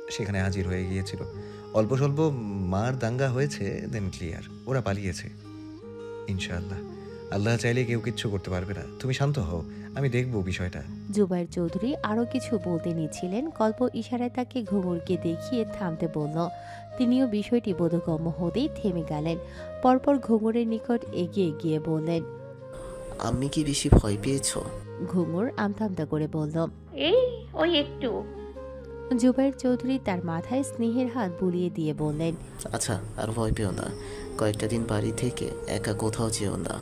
সেখানে হাজির হয়ে গিয়েছিল। অল্প স্বল্প মার দাঙ্গা হয়েছে, দেন ক্লিয়ার। ওরা পালিয়েছে ইনশাআল্লাহ। আল্লাহ চাইলে কেউ কিচ্ছু করতে পারবে না। তুমি শান্ত হও, আমি দেখবো বিষয়টা। জুবাইর চৌধুরী আরো কিছু বলতে নিচ্ছিলেন। কল্প ইশারায় তাকে ঘুঙুরকে দেখিয়ে থামতে বলল। তিনিও বিষয়টি বোধগম্য হতেই থেমে গেলেন। পরপর ঘুঙুরের নিকট এগিয়ে গিয়ে বললেন। আমি কি বেশি ভয় পেয়েছ? ঘুঙুর আমতা আমতা করে বলল। এই ওই একটু। জুবাইর চৌধুরী তার মাথায় স্নেহের হাত বুলিয়ে দিয়ে বললেন, আচ্ছা, আর ভয় পেও না। কয়েকটা দিন বাড়ি থেকে একা কোথাও যেও না,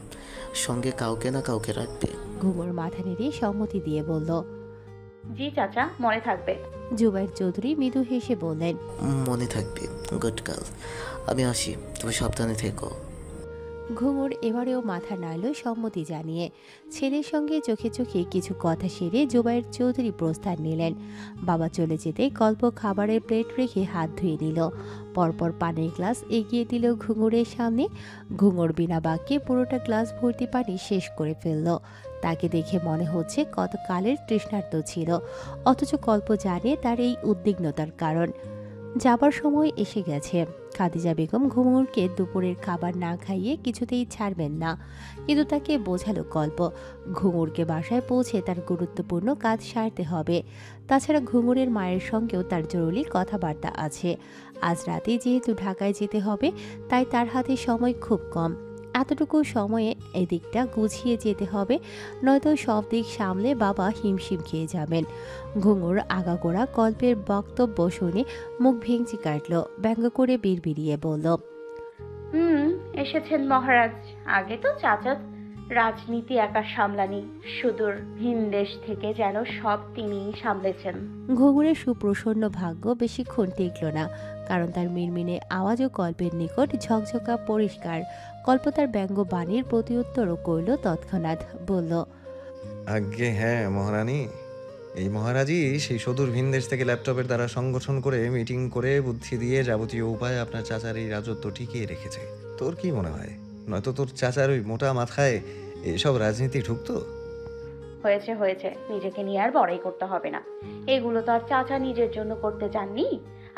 সঙ্গে কাউকে না কাউকে রাখবে। ঘুঙুর মাথা নেড়ে সম্মতি দিয়ে বলল। জি চাচা, মনে থাকবে। জুবাইর চৌধুরী মৃদু হেসে বললেন, মনে থাকবে। গুড গার্ল, আমি আসি, তুমি সাবধানে থেকো। ঘুঙুর এবারেও মাথা নাড়ল সম্মতি জানিয়ে। ছেলের সঙ্গে চোখে চোখে কিছু কথা সেরে জুবাইর চৌধুরী প্রস্থান নিলেন। বাবা চলে যেতে কল্প খাবারের প্লেট রেখে হাত ধুয়ে নিল। পরপর পানির গ্লাস এগিয়ে দিল ঘুঙুরের সামনে। ঘুঙুর বিনা বাক্যে পুরোটা গ্লাস ভর্তি পানি শেষ করে ফেলল। তাকে দেখে মনে হচ্ছে কত কালের তৃষ্ণার্ত ছিল, অথচ কল্প জানে তার এই উদ্বিগ্নতার কারণ। যাবার সময় এসে গেছে। খাদিজা বেগম ঘুঙুরকে দুপুরের খাবার না খাইয়ে কিছুতেই ছাড়বেন না, কিন্তু তাকে বোঝালো কল্প ঘুঙুরকে বাসায় পৌঁছে তার গুরুত্বপূর্ণ কাজ সারতে হবে। তাছাড়া ঘুঙুরের মায়ের সঙ্গেও তার জরুরি কথাবার্তা আছে। আজ রাতে যেহেতু ঢাকায় যেতে হবে, তাই তার হাতে সময় খুব কম। এতটুকু সময়ে এদিকটা গুছিয়ে যেতে হবে, নয়তো সব দিক সামলে বাবা হিমশিম খেয়ে যাবেন। ঘুঙুর আগাগোড়া কল্পের বক্তব্য শুনে মুখ ভেঙচি কাটল, ব্যঙ্গ করে বিড়বিড়িয়ে বলল, এসেছেন মহারাজ। আগে তো চাচা রাজনীতি একা সামলানি, সুদূর ভিনদেশ থেকে যেন সব তিনিই সামলেছেন। ঘুঙুরের সুপ্রসন্ন ভাগ্য বেশিক্ষণ টিকল না, কারণ তার মিনমিনে আওয়াজও কল্পের নিকট ঝকঝকা পরিষ্কার। কল্প তার ব্যঙ্গ বাণীর প্রতিউত্তরও করল তৎক্ষণাৎ, বলল, আজ্ঞে হ্যাঁ মহারানী, এই মহারাজই সেই সুদূর ভিনদেশ থেকে ল্যাপটপের দ্বারা সংগঠন করে মিটিং করে বুদ্ধি দিয়ে যাবতীয় উপায় আপনার চাচার এই রাজত্ব টিকিয়ে রেখেছে। তোর কি মনে হয়, নয়তো তোর চাচার ওই মোটা মাথায় এসব রাজনীতি ঢুকতো? হয়েছে হয়েছে, নিজেকে নিয়ে আর বড়াই করতে হবে না। এগুলো তো আর চাচা নিজের জন্য করতে চাননি,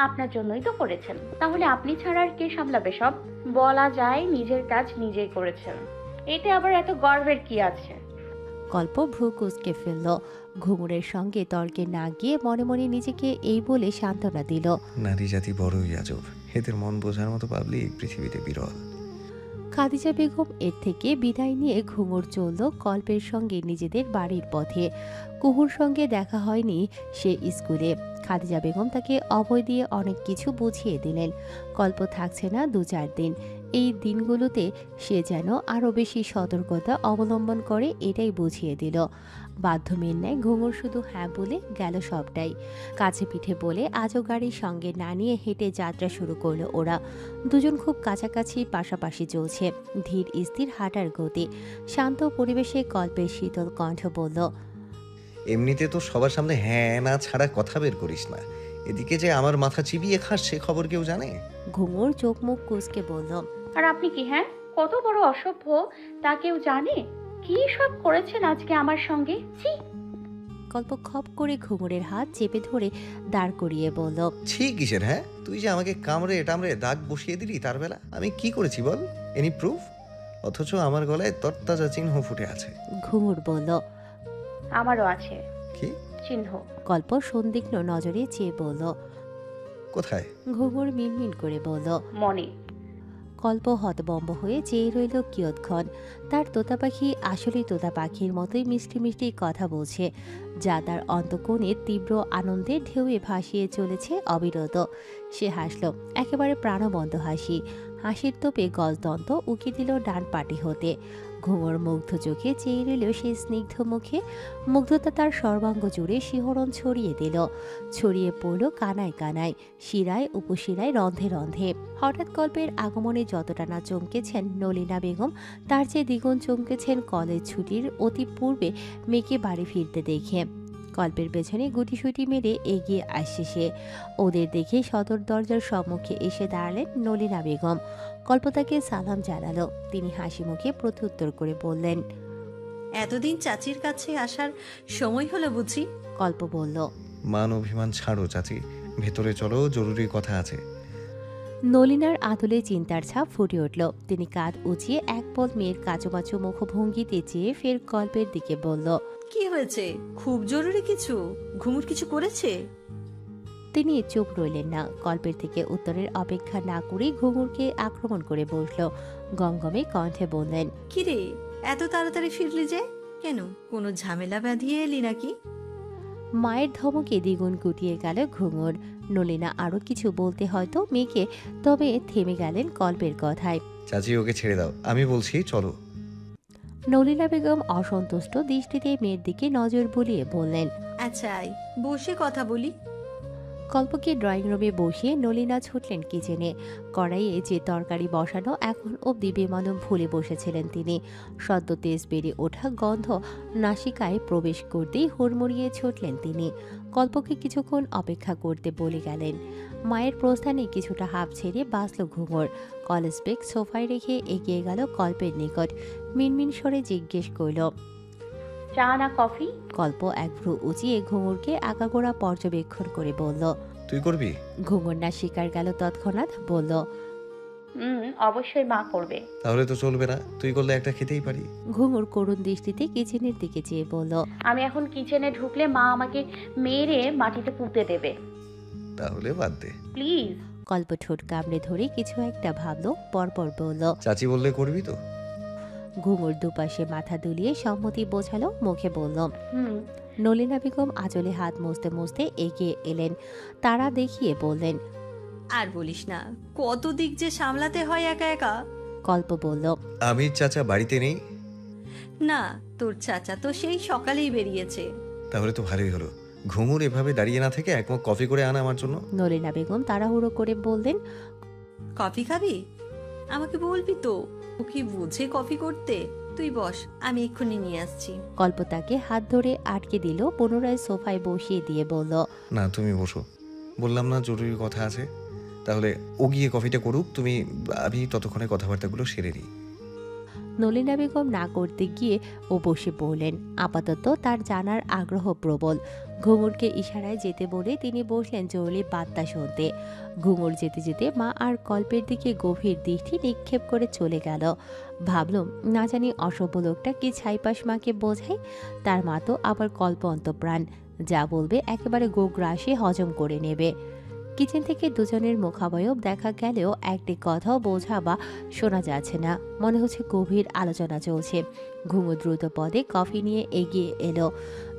আপনার জন্যই তো করেছেন। তাহলে আপনি ছাড়া আর কে সামলাবে সব? বলা যায় নিজের কাজ নিজেই করেছেন, এতে আবার এত গর্বের কি আছে? কল্প ভ্রু কুঁচকে ফেলল। ঘুঙুরের সঙ্গে তর্কে না গিয়ে মনে মনে নিজেকে এই বলে সান্ত্বনা দিল, নারী জাতি বড়ই আজব, এদের মন বোঝার মতো পাবলিক পৃথিবীতে বিরল। খাদিজা বেগম এর থেকে বিদায় নিয়ে ঘুঙুর চলল কল্পের সঙ্গে নিজেদের বাড়ির পথে। কুহুর সঙ্গে দেখা হয়নি সে স্কুলে। খাদিজা বেগম তাকে অভয় দিয়ে অনেক কিছু বুঝিয়ে দিলেন। কল্প থাকছে না 2-4 দিন। এই দিনগুলোতে সে যেন আরও বেশি সতর্কতা অবলম্বন করে, এটাই বুঝিয়ে দিল। বাধ্য মেয়ের ন্যায় ঘুঙুর শুধু হ্যাঁ বলে গেল সবটাই। কাছে পিঠে বলে আজও গাড়ির সঙ্গে না নিয়ে হেঁটে যাত্রা শুরু করলো ওরা। দুজন খুব কাছাকাছি, পাশাপাশি চলছে, ধীর স্থির হাঁটার গতি। শান্ত পরিবেশে কল্পের শীতল কণ্ঠ বলল, এমনিতে তো সবার সামনে হ্যাঁ না ছাড়া কথা বের করিস না, এদিকে যে আমার মাথা চিবিয়ে খাস সে খবর কেউ জানে? ঘুঙুর চোখ মুখ কুঁচকে বলল, আর আপনি কি, হ্যাঁ, কত বড় অসভ্য তা কেউ জানে? কি সব করেছেন আজকে আমার সঙ্গে, ছি! কল্প খপ করে ঘুঙুরের হাত চেপে ধরে দাঁড় করিয়ে বলল, ছি কিসের? হ্যাঁ, তুই যে আমাকে কামড়ে টামড়ে দাগ বসিয়ে দিলি, তার বেলা আমি কি করেছি বল? Any proof? অথচ আমার গলায় তরতাজা চিহ্ন ফুটে আছে। ঘুঙুর বলল, আমারও আছে। কি চিহ্ন? কল্প সন্দিগ্ধ নজরে চেয়ে বলল। কোথায়? ঘুঙুর মিনমিন করে বলল, মনে। কল্প হতবম্ব হয়ে চেয়ে রইল কিয়ৎক্ষণ। তার তোতা পাখি আসলেই তোতা পাখির মতোই মিষ্টি মিষ্টি কথা বলছে, যা তার অন্তঃকোণে তীব্র আনন্দের ঢেউয়ে ভাসিয়ে চলেছে অবিরত। সে হাসল, একেবারে প্রাণবন্ত হাসি। হাসির তোপে গলদন্ত উকি দিল ডান পাটি হতে। ঘুঙুর মুগ্ধ চোখে চেয়ে রইল সেই স্নিগ্ধ মুখে। মুগ্ধতা তার সর্বাঙ্গ জুড়ে শিহরণ ছড়িয়ে দিল, ছড়িয়ে পড়ল কানায় কানায়, শিরায় উপশিরায়, রন্ধে রন্ধে। হঠাৎ কল্পের আগমনে যতটা না চমকেছেন নলিনা বেগম, তার চেয়ে দ্বিগুণ চমকেছেন কলেজ ছুটির অতি পূর্বে মেয়েকে বাড়ি ফিরতে দেখে। কল্পের পেছনে গুটিসুটি মেরে এগিয়ে আসছে সে। ওদের দেখে সদর দরজার সম্মুখে এসে দাঁড়ালেন নলিনা বেগম। কল্প তাকে সালাম জানালো। তিনি হাসি মুখে প্রত্যুত্তর করে বললেন, এতদিন চাচির কাছে আসার সময় হলো বুঝি? কল্প বলল, মান অভিমান ছাড়ো চাচি, ভেতরে চলো, জরুরি কথা আছে। নলিনার আদলে চিন্তার ছাপ ফুটে উঠল। তিনি কাঁধ উঁচিয়ে এক পল মেয়ের কাচুমাচু মুখভঙ্গিতে চেয়ে ফের কল্পের দিকে বলল, কি হয়েছে? খুব জরুরি কিছু? ঘুঙুর কিছু করেছে? তিনি চুপ রইলেন না। কল্পের থেকে উত্তরের অপেক্ষা না করেই ঘুঙুরকে আক্রমণ করে বসল। গমগমে কণ্ঠে বললেন, কিরে, এত তাড়াতাড়ি ফিরলি যে? কেন, কোনো ঝামেলা বাঁধিয়ে এলি নাকি? মায়ের ধমকে দ্বিগুণ গুটিয়ে গেল ঘুঙুর। নলিনা আরো কিছু বলতে হয়তো মেয়েকে, তবে থেমে গেলেন কল্পের কথায়। চাচি ওকে ছেড়ে দাও, আমি বলছি চলো। নলিনা বেগম অসন্তুষ্ট দৃষ্টিতে মেয়ের দিকে নজর বুলিয়ে বললেন, আচ্ছা আয়, বসে কথা বলি। কল্পকে ড্রয়িং রুমে বসিয়ে নলিনা ছুটলেন কিচেনে। কড়াইয়ে যে তরকারি বসানো এখন অবধি বেমালুম ভুলে বসেছিলেন তিনি। সদ্য তেজ বেড়ে ওঠা গন্ধ নাসিকায় প্রবেশ করতেই হুড়মুড়িয়ে ছুটলেন তিনি। কল্পকে কিছুক্ষণ অপেক্ষা করতে বলে গেলেন। মায়ের প্রস্থানে কিছুটা হাঁপ ছেড়ে বাঁচল ঘুঙুর। কলেজ ব্যাগ সোফায় রেখে এগিয়ে গেল কল্পের নিকট। মিনমিন স্বরে জিজ্ঞেস করল, চা না কফি? কল্প এক ভ্রু উঁচিয়ে ঘুঙুরকে আগাগোড়া পর্যবেক্ষণ করে বলল। তুই করবি? ঘুঙুর না শিকার গেল তৎক্ষণাৎ বলল, অবশ্যই মা করবে। তাহলে তো চলবে না, তুই করলে একটা খেতেই পারি। ঘুঙুর করুণ দৃষ্টিতে কিচেনের দিকে চেয়ে বলল, আমি এখন কিচেনে ঢুকলে মা আমাকে মেরে মাটিতে পুঁতে দেবে। তাহলে বাদ দে প্লিজ। কল্প ঠোঁট কামড়ে ধরে কিছু একটা ভাবলো, পরপর বলল। চাচি বললে করবি তো? ঘুঙুর দুপাশে মাথা দুলিয়ে সম্মতি বোঝালো, মুখে বলল। নলিনা বেগম আঁচলে হাত মুছতে মুছতে এগিয়ে এলেন। তারা দেখিয়ে বললেন, আর বলিস না, কত দিক যে সামলাতে হয় একা একা। কল্প বলল, আমির চাচা বাড়িতে নেই? না, তোর চাচা তো সেই সকালেই বেরিয়েছে। তাহলে তো ভালোই হলো। ঘুঙুর এভাবে দাঁড়িয়ে না থেকে এক মগ কফি করে আনা আমার জন্য। নলিনা বেগম তাড়াহুড়ো করে বললেন, কফি খাবি? আমাকে বলবি তো, ও কি বুঝে কফি করতে। তুই বস, আমি এক্ষুনি নিয়ে আসছি। কল্প তাকে হাত ধরে আটকে দিল, পুনরায় সোফায় বসিয়ে দিয়ে বলল, না তুমি বসো, বললাম না জরুরি কথা আছে। তাহলে ও গিয়ে কফিটা করুক, আমি ততক্ষণে কথাবার্তাগুলো সেরে নিই। নলিনা বেগম না করতে গিয়ে ও বসে পড়লেন। আপাতত তার জানার আগ্রহ প্রবল। ঘুঙুরকে ইশারায় যেতে বলে তিনি বসলেন জরুরি বার্তা শুনতে। ঘুঙুর যেতে যেতে মা আর কল্পের দিকে গভীর দৃষ্টি নিক্ষেপ করে চলে গেল। ভাবলুম না জানি অসভ্য লোকটা কি ছাইপাশ মাকে বোঝায়। তার মা তো আবার কল্প অন্তপ্রাণ, যা বলবে একেবারে গোগ্রাসে হজম করে নেবে। কিচেন থেকে দুজনের মুখাবয়ব দেখা গেলেও একটি কথাও বোঝা বা শোনা যাচ্ছে না। মনে হচ্ছে গভীর আলোচনা চলছে। ঘুঙুর দ্রুত পদে কফি নিয়ে এগিয়ে এলো,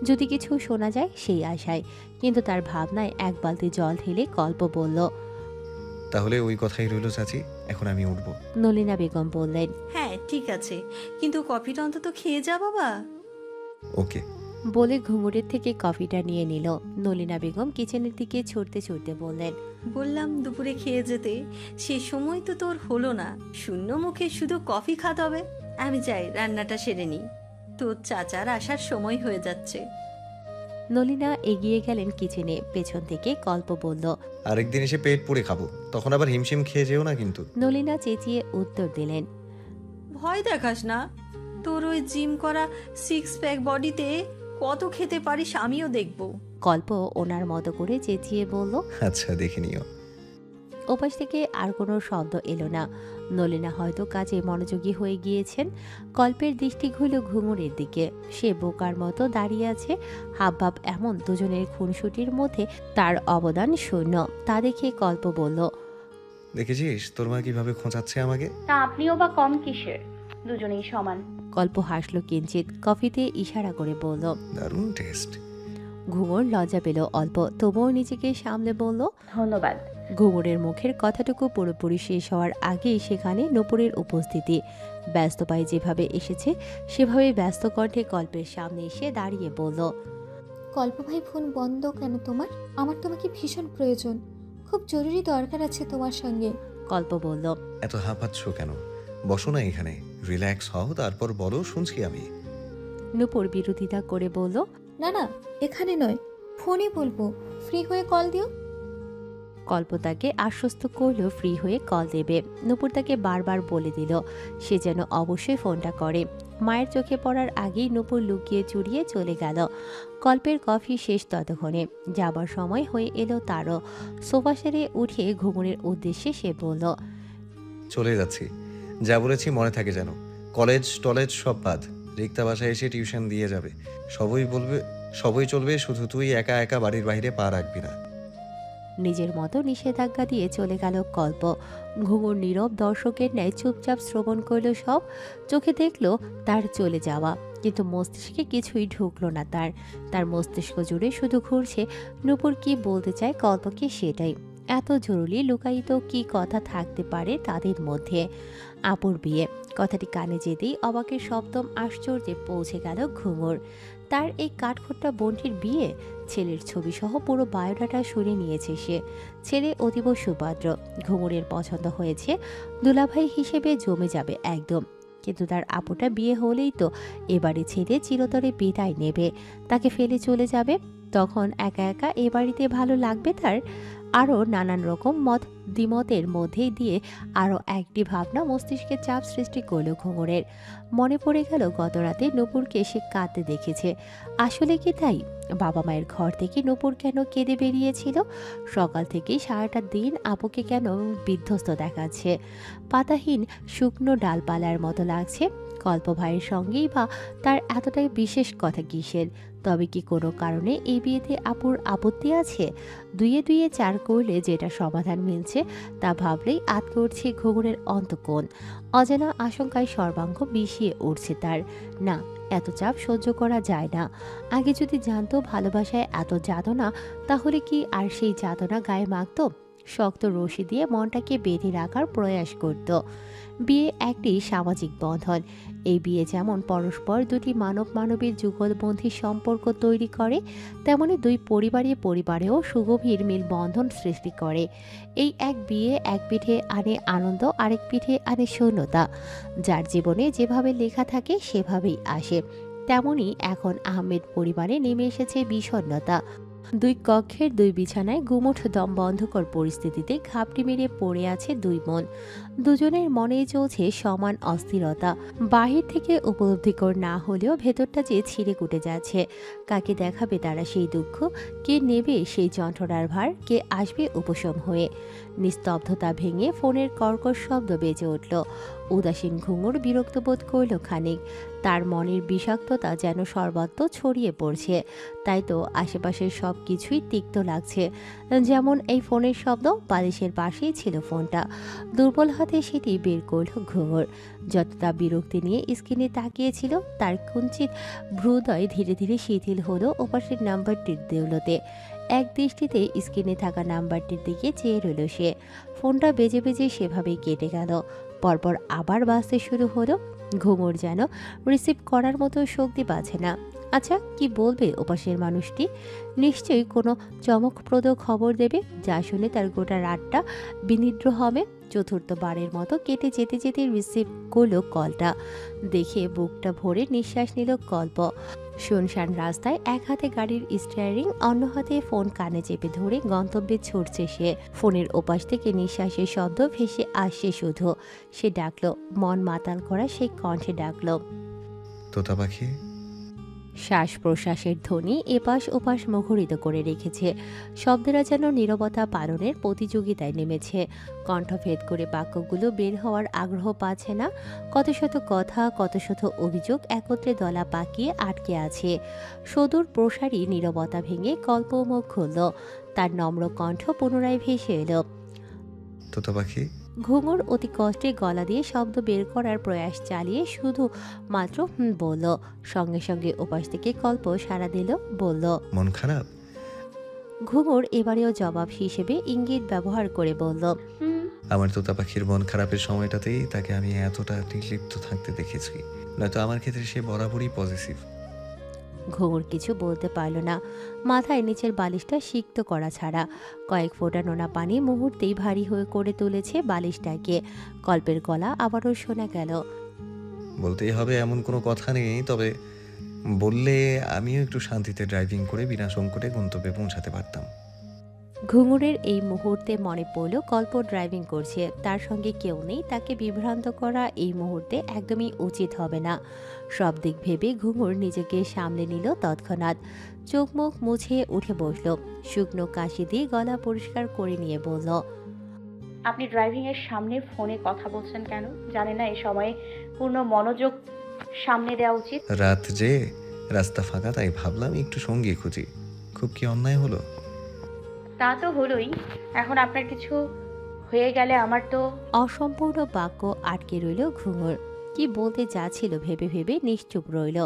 যদি কিছু শোনা যায় সেই আশায়। কিন্তু তার ভাবনায় এক বালতি জল ঢেলে কল্প বলল, তাহলে ওই কথাই রইল চাচি, এখন আমি উঠবো। নলিনা বেগম বললেন, হ্যাঁ ঠিক আছে, কিন্তু কফিটা অন্তত খেয়ে যা বাবা। ওকে। বলে ঘুঙুরের থেকে কফিটা নিয়ে নিল। নলিনা বেগম কিচেনের দিকে ছুটতে ছুটতে বললেন, বললাম দুপুরে খেয়ে যেতে, সে সময় তো তোর হলো না। শূন্য মুখে শুধু কফি খাতে হবে। আমি যাই, রান্নাটা সেরে নিই, তোর চাচার আসার সময় হয়ে যাচ্ছে। নলিনা এগিয়ে গেলেন কিচেনে। পেছন থেকে কল্প বলল, আরেকদিন এসে পেট পুড়ে খাবো, তখন আবার হিমশিম খেয়ে যেও না কিন্তু। নলিনা চেঁচিয়ে উত্তর দিলেন, ভয় দেখাস না, তোর ওই জিম করা 6 প্যাক বডিতে কত খেতে পারিস আমিও দেখব। কল্প ওনার মতো করে চেঁচিয়ে বলল। আচ্ছা দেখে নিও। ওপাশ থেকে আর কোনো শব্দ এলো না। নলিনা হয়তো কাজে মনোযোগী হয়ে গিয়েছেন। কল্পের দৃষ্টি ঘুরল ঘুঙুরের দিকে। সে বোকার মতো দাঁড়িয়ে আছে। হাবভাব এমন, দুজনের খুনসুটির মধ্যে তার অবদান শূন্য। তা দেখে কল্প বলল, দেখেছিস তোর মা কিভাবে খোঁচাচ্ছে আমাকে? তা আপনিও বা কম কিসের, দুজনেই সমান। কল্প হাসলো কিঞ্চিত, কফিতে ইশারা করে বলল, দারুণ টেস্ট। ঘুঙুর লজ্জা পেল অল্প, তবুও নিজেকে সামলে বলল, ধন্যবাদ। ঘুঙুরের মুখের কথাটুকু পুরোপুরি শেষ হওয়ার আগেই সেখানে নূপুরের উপস্থিতি। ব্যস্ত পায়ে যেভাবে এসেছে সেভাবে ব্যস্ত কণ্ঠে কল্পের সামনে এসে দাঁড়িয়ে বলল, কল্প ভাই, ফোন বন্ধ কেন তোমার? আমার তোমাকে ভীষণ প্রয়োজন, খুব জরুরি দরকার আছে তোমার সঙ্গে। কল্প বলল, এত হাঁপাচ্ছ কেন? বসো না এখানে, রিল্যাক্স হও, তারপর বলো, শুনছি আমি। নূপুর বিরোধিতা করে বলল, না না, এখানে নয়, ফোনে বলবো, ফ্রি হয়ে কল দিও। কল্প তাকে আশ্বস্ত করল ফ্রি হয়ে কল দেবে। নূপুর তাকে বারবার বলে দিল সে যেন অবশ্যই ফোনটা করে। মায়ের চোখে পড়ার আগেই নূপুর লুকিয়ে চুরিয়ে চলে গেল। কল্পের কফি শেষ ততক্ষণে। যাবার সময় হয়ে এলো তারও। সোফা সেরে উঠে ঘুঙুরের উদ্দেশ্যে সে বলল, চলে যাচ্ছি, যা বলেছি মনে থাকে যেন। কলেজ টলেজ সব বাদ, রিক্তা বাসায় এসে টিউশন দিয়ে যাবে। সবই চলবে, শুধু তুই একা একা বাড়ির বাইরে পা রাখবি না। নিজের মতো নিষেধাজ্ঞা দিয়ে চলে গেল কল্প। ঘুঙুর নীরব দর্শকের ন্যায় চুপচাপ শ্রবণ করল সব। চোখে দেখল তার চলে যাওয়া। কিন্তু মস্তিষ্কে কিছুই ঢুকলো না তার। তার মস্তিষ্ক জুড়ে শুধু ঘুরছে নূপুর কি বলতে চায় কল্পকে সেটাই। এত জরুরি লুকায়িত কি কথা থাকতে পারে তাদের মধ্যে? আপুর বিয়ে কথাটি কানে যেতেই অবাকের সপ্তম আশ্চর্যে পৌঁছে গেল ঘুঙুর। তার এই কাঠখোট্টা বোনটির বিয়ে? ছেলের ছবি সহ পুরো বায়োডাটা শুনে নিয়েছে সে। ছেলে অতীব সুভদ্র, ঘুঙুরের পছন্দ হয়েছে, দুলাভাই হিসেবে জমে যাবে একদম। কিন্তু তার আপুটা বিয়ে হলেই তো এবারে ছেলে চিরতরে বিদায় নেবে, তাকে ফেলে চলে যাবে। তখন একা একা এ বাড়িতে ভালো লাগবে তার? আরও নানান রকম মত দ্বিমতের মধ্যে দিয়ে আরও একটি ভাবনা মস্তিষ্কে চাপ সৃষ্টি করল ঘুঙুরের। মনে পড়ে গেল গত রাতে নূপুরকে সে কাঁদতে দেখেছে। আসলে কি তাই? বাবা মায়ের ঘর থেকে নূপুর কেন কেঁদে বেরিয়েছিল? সকাল থেকে সারাটা দিন আপুকে কেন বিধ্বস্ত দেখাচ্ছে? পাতাহীন শুকনো ডালপালার মতো লাগছে। কল্প ভাইয়ের সঙ্গেই বা তার এতটাই বিশেষ কথা কিসের? তবে কি কোনো কারণে এই বিয়েতে আপুর আপত্তি আছে? দুইয়ে দুইয়ে চার করলে যেটা সমাধান মিলছে তা ভাবলেই আটকে উঠছে ঘুঙুরের অন্তঃকোণ। অজানা আশঙ্কায় সর্বাঙ্গ বিষিয়ে উঠছে তার। না, এত চাপ সহ্য করা যায় না। আগে যদি জানতো ভালোবাসায় এত যাতনা, তাহলে কি আর সেই যাতনা গায়ে মাখত? শক্ত রশি দিয়ে মনটাকে বেঁধে রাখার প্রয়াস করত। বিয়ে একটি সামাজিক বন্ধন। এই বিয়ে যেমন পরস্পর দুটি মানব মানবীর যুগলবন্ধী সম্পর্ক তৈরি করে, তেমনি দুই পরিবারেও সুগভীর মেলবন্ধন সৃষ্টি করে। এই এক বিয়ে এক পিঠে আনে আনন্দ, আরেক পিঠে আনে শূন্যতা। যার জীবনে যেভাবে লেখা থাকে সেভাবেই আসে। তেমনি এখন আহমেদ পরিবারে নেমে এসেছে বিষণ্ণতা। দুই কক্ষের দুই বিছানায় গুমুট দম বন্ধকর পরিস্থিতিতে ঘাপটি মেরে পড়ে আছে দুই মন। দুজনের মনেই চলছে সমান অস্থিরতা। বাহির থেকে উপলব্ধিকর না হলেও ভেতরটা যে ছিঁড়ে কুটে যাচ্ছে। কাকে দেখাবে তারা সেই দুঃখ? কে নেবে সেই যন্ত্রণার ভার? কে আসবে উপশম হয়ে? নিস্তব্ধতা ভেঙে ফোনের কর্কশ শব্দ বেজে উঠল। উদাসীন ঘুঙুর বিরক্ত বোধ করল খানিক। তার মনের বিষাক্ততা যেন সর্বত্র ছড়িয়ে পড়ছে। তাই তো আশেপাশের সব কিছুই তিক্ত লাগছে। যেমন এই ফোনের শব্দ। বালিশের পাশেই ছিল ফোনটা। দুর্বল হাতে সেটি বের করল ঘুঙুর। যতটা বিরক্তি নিয়ে স্ক্রিনে তাকিয়েছিল, তার কুঞ্চিত ভ্রুদয় ধীরে ধীরে শিথিল হলো ওপাশের নাম্বারটির দেউলতে। এক দৃষ্টিতে স্ক্রিনে থাকা নাম্বারটির দিকে চেয়ে রইল সে। ফোনটা বেজে বেজে সেভাবেই কেটে গেল। পরপর আবার বাজতে শুরু হলো। ঘুঙুর যেন রিসিভ করার মতো শক্তি পাচ্ছে না। আচ্ছা, কি বলবে ওপাশের মানুষটি? নিশ্চয়ই কোনো চমকপ্রদ খবর দেবে, যা শুনে তার গোটা রাতটা বিনিদ্র হবে। চতুর্থবারের মতো কেটে যেতে যেতে রিসিভ করলো কলটা। দেখে বুকটা ভরে নিঃশ্বাস নিল কল্প। শুনশান রাস্তায় এক হাতে গাড়ির স্টিয়ারিং, অন্য হাতে ফোন কানে চেপে ধরে গন্তব্যে ছুটছে সে। ফোনের ওপাশ থেকে নিঃশ্বাসের শব্দ ভেসে আসছে শুধু। সে ডাকলো, মন মাতাল করা সেই কণ্ঠে ডাকলো, তোতা পাখি। শ্বাস প্রশ্বাসের ধ্বনি এপাশ ওপাশ মুখরিত করে রেখেছে। শব্দেরা যেন নীরবতা পালনের প্রতিযোগিতায় নেমেছে। কণ্ঠভেদ করে বাক্যগুলো বের হওয়ার আগ্রহ পাচ্ছে না। কত শত কথা, কত শত অভিযোগ একত্রে দলা পাকিয়ে আটকে আছে। সুদূর প্রসারী নীরবতা ভেঙে কল্প মুখ খুলল। তার নম্র কণ্ঠ পুনরায় ভেসে এলো, তোতা পাখি। ঘুঙুর অতি কষ্টে গলা দিয়ে শব্দ বের করার প্রয়াস চালিয়ে শুধু মাত্র বলল। সঙ্গে সঙ্গে ওপাশ থেকে কল্প সাড়া দিল, বলল, মন খারাপ? ঘুঙুর এবারেও জবাব হিসেবে ইঙ্গিত ব্যবহার করে বলল, আমার তোতা পাখির মন খারাপের সময়টাতেই তাকে আমি এতটা নির্লিপ্ত থাকতে দেখেছি। নয়তো আমার ক্ষেত্রে সে বরাবরই পজিটিভ। ঘুঙুর কিছু বলতে পারল না। মাথায় নিচের বালিশটা সিক্ত করা ছাড়া। কয়েক ফোঁটা নোনা পানি মুহূর্তেই ভারী হয়ে করে তুলেছে বালিশটাকে। কল্পের গলা আবারও শোনা গেল, বলতেই হবে এমন কোনো কথা নেই, তবে বললে আমিও একটু শান্তিতে ড্রাইভিং করে বিনা সংকটে গন্তব্যে পৌঁছাতে পারতাম। ঘুঙুরের এই মুহূর্তে মনে পড়ল কল্প ড্রাইভিং করছে, তার সঙ্গে কেউ নেই। তাকে বিভ্রান্ত করা এই মুহূর্তে একদমই উচিত হবে না। সব দিক ভেবে ঘুঙুর নিজেকে সামলে নিল তৎক্ষণাৎ। চোখ মুখ মুছে উঠে বসল। শুকনো কাশি দিয়ে গলা পরিষ্কার করে নিয়ে বলল, আপনি ড্রাইভিং এর সামনে ফোনে কথা বলছেন কেন? জানেন না এই সময়ে পূর্ণ মনোযোগ সামনে দেওয়া উচিত? রাত যে, রাস্তা ফাঁকা, তাই ভাবলাম একটু সঙ্গী খুঁজি। খুব কি অন্যায় হলো? তা তো হলোই। এখন আপনার কিছু হয়ে গেলে আমার তো। অসম্পূর্ণ বাক্য আটকে রইল ঘুঙুর। কি বলতে যাচ্ছিল ভেবে ভেবে নিশ্চুপ রইল।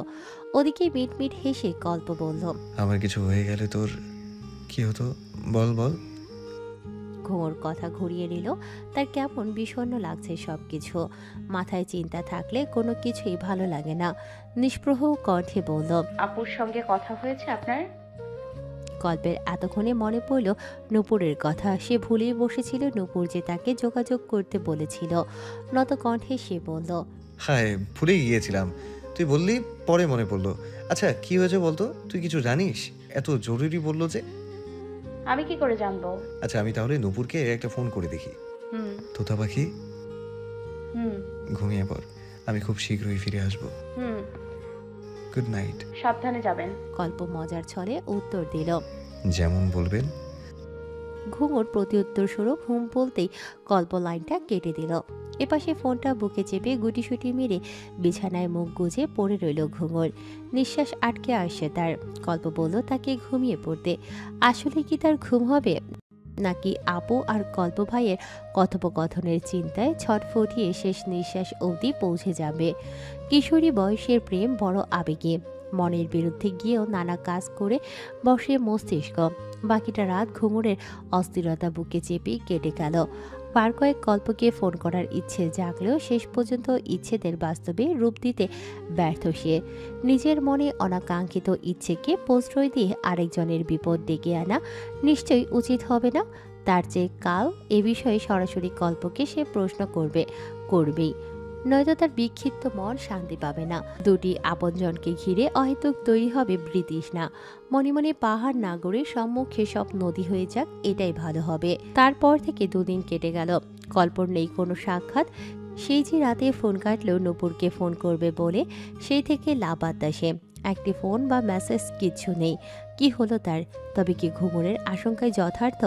ওদিকে মিটমিট হেসে কল্প বলল, আমার কিছু হয়ে গেলে তোর কি হতো বল বল। ঘুঙুর কথা ঘুরিয়ে নিল। তার কেমন বিষণ্ণ লাগছে সবকিছু। মাথায় চিন্তা থাকলে কোনো কিছুই ভালো লাগে না। নিষ্প্রহ কণ্ঠে বলল, আপুর সঙ্গে কথা হয়েছে আপনার? কল্পের এতক্ষণে মনে পড়ল নূপুরের কথা। সে ভুলেই বসেছিল নূপুর যে তাকে যোগাযোগ করতে বলেছিল। নত কণ্ঠে সে বলল, হায়, ভুলেই গিয়েছিলাম। তুই বললি পরে মনে পড়লো। আচ্ছা কি হয়েছে বলতো, তুই কিছু জানিস? এত জরুরি বললো যে। আমি কি করে জানবো? আচ্ছা আমি তাহলে নূপুরকে একটা ফোন করে দেখি। হুম তোতা পাখি, হুম ঘুমিয়ে পড়, আমি খুব শীঘ্রই ফিরে আসবো। হুম গুড নাইট। সাবধানে যাবেন। কল্প মজার ছলে উত্তর দিল। যেমন বলবেন। ঘুঙুর প্রত্যুত্তর স্বরূপ হুম বলতেই কল্প লাইনটা কেটে দিল। এপাশে ফোনটা বুকে চেপে গুটিসুটি মেরে বিছানায় মুখ গুজে পড়ে রইল ঘুঙুর। নিঃশ্বাস আটকে আসছে তার। কল্প বলল তাকে ঘুমিয়ে পড়তে। আসলে কি তার ঘুম হবে, নাকি আপু আর কল্প ভাইয়ের কথোপকথনের চিন্তায় ছটফটিয়ে শেষ নিঃশ্বাস অবধি পৌঁছে যাবে? কিশোরী বয়সের প্রেম বড় আবেগী। মনের বিরুদ্ধে গিয়েও নানা কাজ করে বসে মস্তিষ্ক। বাকিটা রাত ঘুঙুরের অস্থিরতা বুকে চেপে কেটে গেল। বার কয়েক কল্পকে ফোন করার ইচ্ছে জাগলেও শেষ পর্যন্ত ইচ্ছেদের বাস্তবে রূপ দিতে ব্যর্থ সে। নিজের মনে অনাকাঙ্ক্ষিত ইচ্ছেকে প্রশ্রয় দিয়ে আরেকজনের বিপদ ডেকে আনা নিশ্চয়ই উচিত হবে না। তার চেয়ে কাল এ বিষয়ে সরাসরি কল্পকে সে প্রশ্ন করবেই, নয়তো তার বিক্ষিপ্ত মন শান্তি পাবে না। দুটি আপনজনকে ঘিরে অহেতুক তৈরি হবে বৃতৃষ্ণা। মনে মনে পাহাড় না গড়ে সম্মুখে সব নদী হয়ে যাক, এটাই ভালো হবে। তারপর থেকে দুদিন কেটে গেল। কল্পর নেই কোনো সাক্ষাৎ। সেই যে রাতে ফোন কাটলেও নূপুরকে ফোন করবে বলে, সেই থেকে লাপাত্তা সে। একটি ফোন বা মেসেজ কিচ্ছু নেই। কি হলো তার? তবে কি ঘুঙুরের আশঙ্কায় যথার্থ?